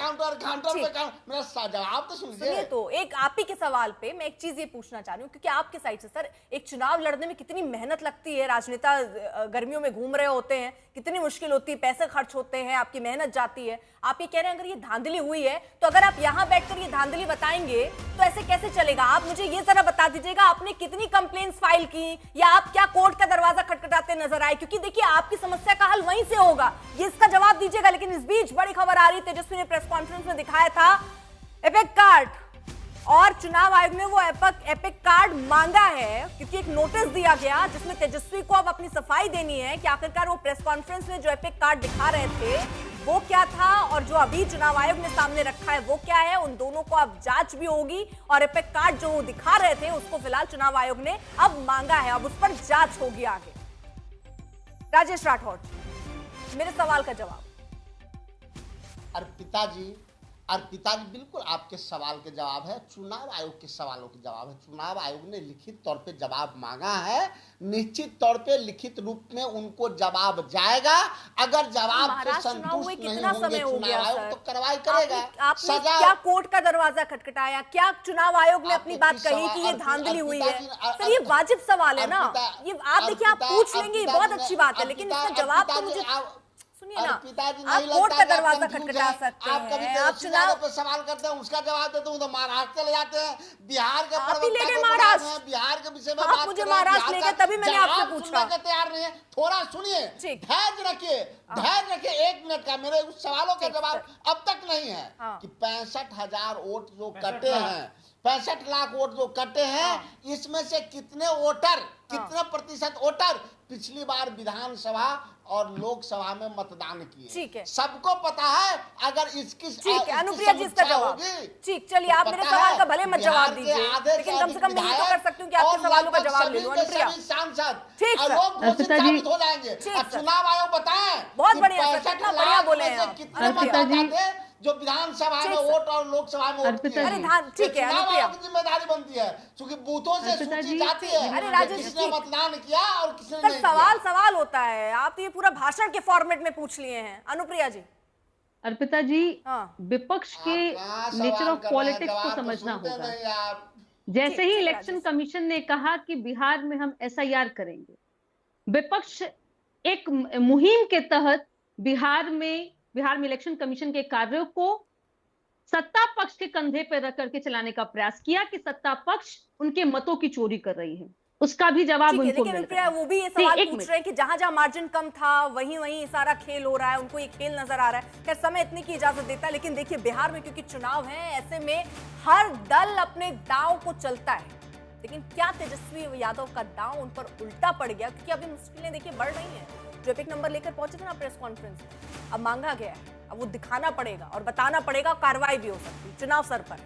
जवाब तो सुनिए तो। एक आप ही के सवाल पे मैं एक चीज ये पूछना चाह रही हूँ, क्योंकि आपके साइड से सर एक चुनाव लड़ने में कितनी मेहनत लगती है, राजनेता गर्मियों में घूम रहे होते हैं, कितनी मुश्किल होती है, पैसे खर्च होते हैं, आपकी मेहनत जाती है। आप ये कह रहे हैं अगर ये धांधली हुई है तो अगर आप यहाँ बैठकर ये धांधली बताएंगे तो ऐसे कैसे चलेगा? आप मुझे ये जरा बता दीजिएगा, आपने कितनी कंप्लेंट्स फाइल की या आप क्या कोर्ट का दरवाजा खटखटाते नजर आए? क्योंकि देखिए आपकी समस्या का हल वहीं से होगा, ये इसका जवाब दीजिएगा। लेकिन इस बीच बड़ी खबर आ रही, तेजस्वी ने प्रेस कॉन्फ्रेंस में दिखाया था एपिक कार्ड, और चुनाव आयोग ने वो एपिक कार्ड मांगा है क्योंकि एक नोटिस दिया गया जिसमें तेजस्वी को अब अपनी सफाई देनी है कि आखिरकार वो प्रेस कॉन्फ्रेंस में जो एपिक कार्ड दिखा रहे थे वो क्या था और जो अभी चुनाव आयोग ने सामने रखा है वो क्या है। उन दोनों को अब जांच भी होगी और एपिक कार्ड जो वो दिखा रहे थे उसको फिलहाल चुनाव आयोग ने अब मांगा है, अब उस पर जांच होगी आगे। राजेश राठौर, मेरे सवाल का जवाब। अर्पिता जी, अर्पिता जी, बिल्कुल आपके सवाल के जवाब है, चुनाव आयोग के सवालों के जवाब है। चुनाव आयोग ने लिखित तौर पे जवाब मांगा है, निश्चित तौर पे लिखित रूप में उनको जवाब जाएगा। अगर जवाब से संतुष्ट नहीं होंगे चुनाव आयोग तो कार्रवाई करेगा। आपने क्या कोर्ट का दरवाजा खटखटाया? क्या चुनाव आयोग ने अपनी बात कही कि ये धांधली हुई है? सर, ये वाजिब सवाल है ना, ये आप देखिए, आप पूछ लेंगे, बहुत अच्छी बात है, लेकिन इसका जवाब तो मुझे सुनिए ना। आप कोर्ट का दरवाजा खटखटा सकते हैं, आप चुनाव पे सवाल करते हैं, उसका जवाब देते हूँ तो महाराष्ट्र चले जाते हैं, बिहार के आप ही ले गए महाराष्ट्र, बिहार के विषय में आप मुझे महाराष्ट्र ले गए, तभी मैंने आपसे पूछा। तैयार नहीं है, थोड़ा सुनिए, धैर्य रखिए, धैर्य रखिए। 1 मिनट का मेरे उस सवालों का जवाब अब तक नहीं है कि 65,000 वोट जो कटे हैं, 65 लाख वोट जो कटे हैं, इसमें से कितने वोटर, कितने प्रतिशत वोटर पिछली बार विधानसभा और लोकसभा में मतदान किए, सबको पता है। अगर इसकी अनुप्रिया जी इसका जवाब, ठीक, चलिए आप मेरे सवाल का भले मत जवाब दीजिए, लेकिन कम से कम मैं ये तो कर सकती हूँ कि आपके सवालों का जवाब ले लूं। अनुप्रिया, सांसद ठीक सर, साबित हो जाएंगे। चुनाव आयोग बताएं, बहुत बढ़िया, कितना बढ़िया बोले हैं कितने जो विधानसभा में वोट और लोकसभा में वोट किए। अरे ठीक है, अनुप्रिया की जिम्मेदारी बनती है, क्योंकि बूथों से सूची जाती है। अरे राजेश, किसने मतदान किया और किसने नहीं किया। सवाल होता है, आप तो ये पूरा भाषण के फॉर्मेट में पूछ लिए हैं। अनुप्रिया जी, अर्पिता जी, विपक्ष के नेचर ऑफ पॉलिटिक्स को समझना होगा। जैसे ही इलेक्शन कमीशन ने कहा कि बिहार में हम SIR करेंगे, विपक्ष एक मुहिम के तहत बिहार में इलेक्शन कमीशन के कार्यों को सत्ता पक्ष के कंधे पर रख करके चलाने का प्रयास किया कि सत्ता पक्ष उनके मतों की चोरी कर रही है। उसका भी जवाब उनको मिल रहा है। वो भी ये सवाल पूछ रहे हैं कि जहां जहां मार्जिन कम था वहीं सारा खेल हो रहा है, उनको ये खेल नजर आ रहा है। खैर, समय इतनी की इजाजत देता है, लेकिन देखिए बिहार में क्योंकि चुनाव है, ऐसे में हर दल अपने दांव को चलता है। लेकिन क्या तेजस्वी यादव का दांव उन पर उल्टा पड़ गया? क्योंकि अभी मुश्किलें देखिए बढ़ रही हैं। जो एपिक नंबर लेकर पहुंचे थे ना प्रेस कॉन्फ्रेंस में, अब मांगा गया है, अब वो दिखाना पड़ेगा और बताना पड़ेगा, कार्रवाई भी हो सकती है चुनाव सर पर।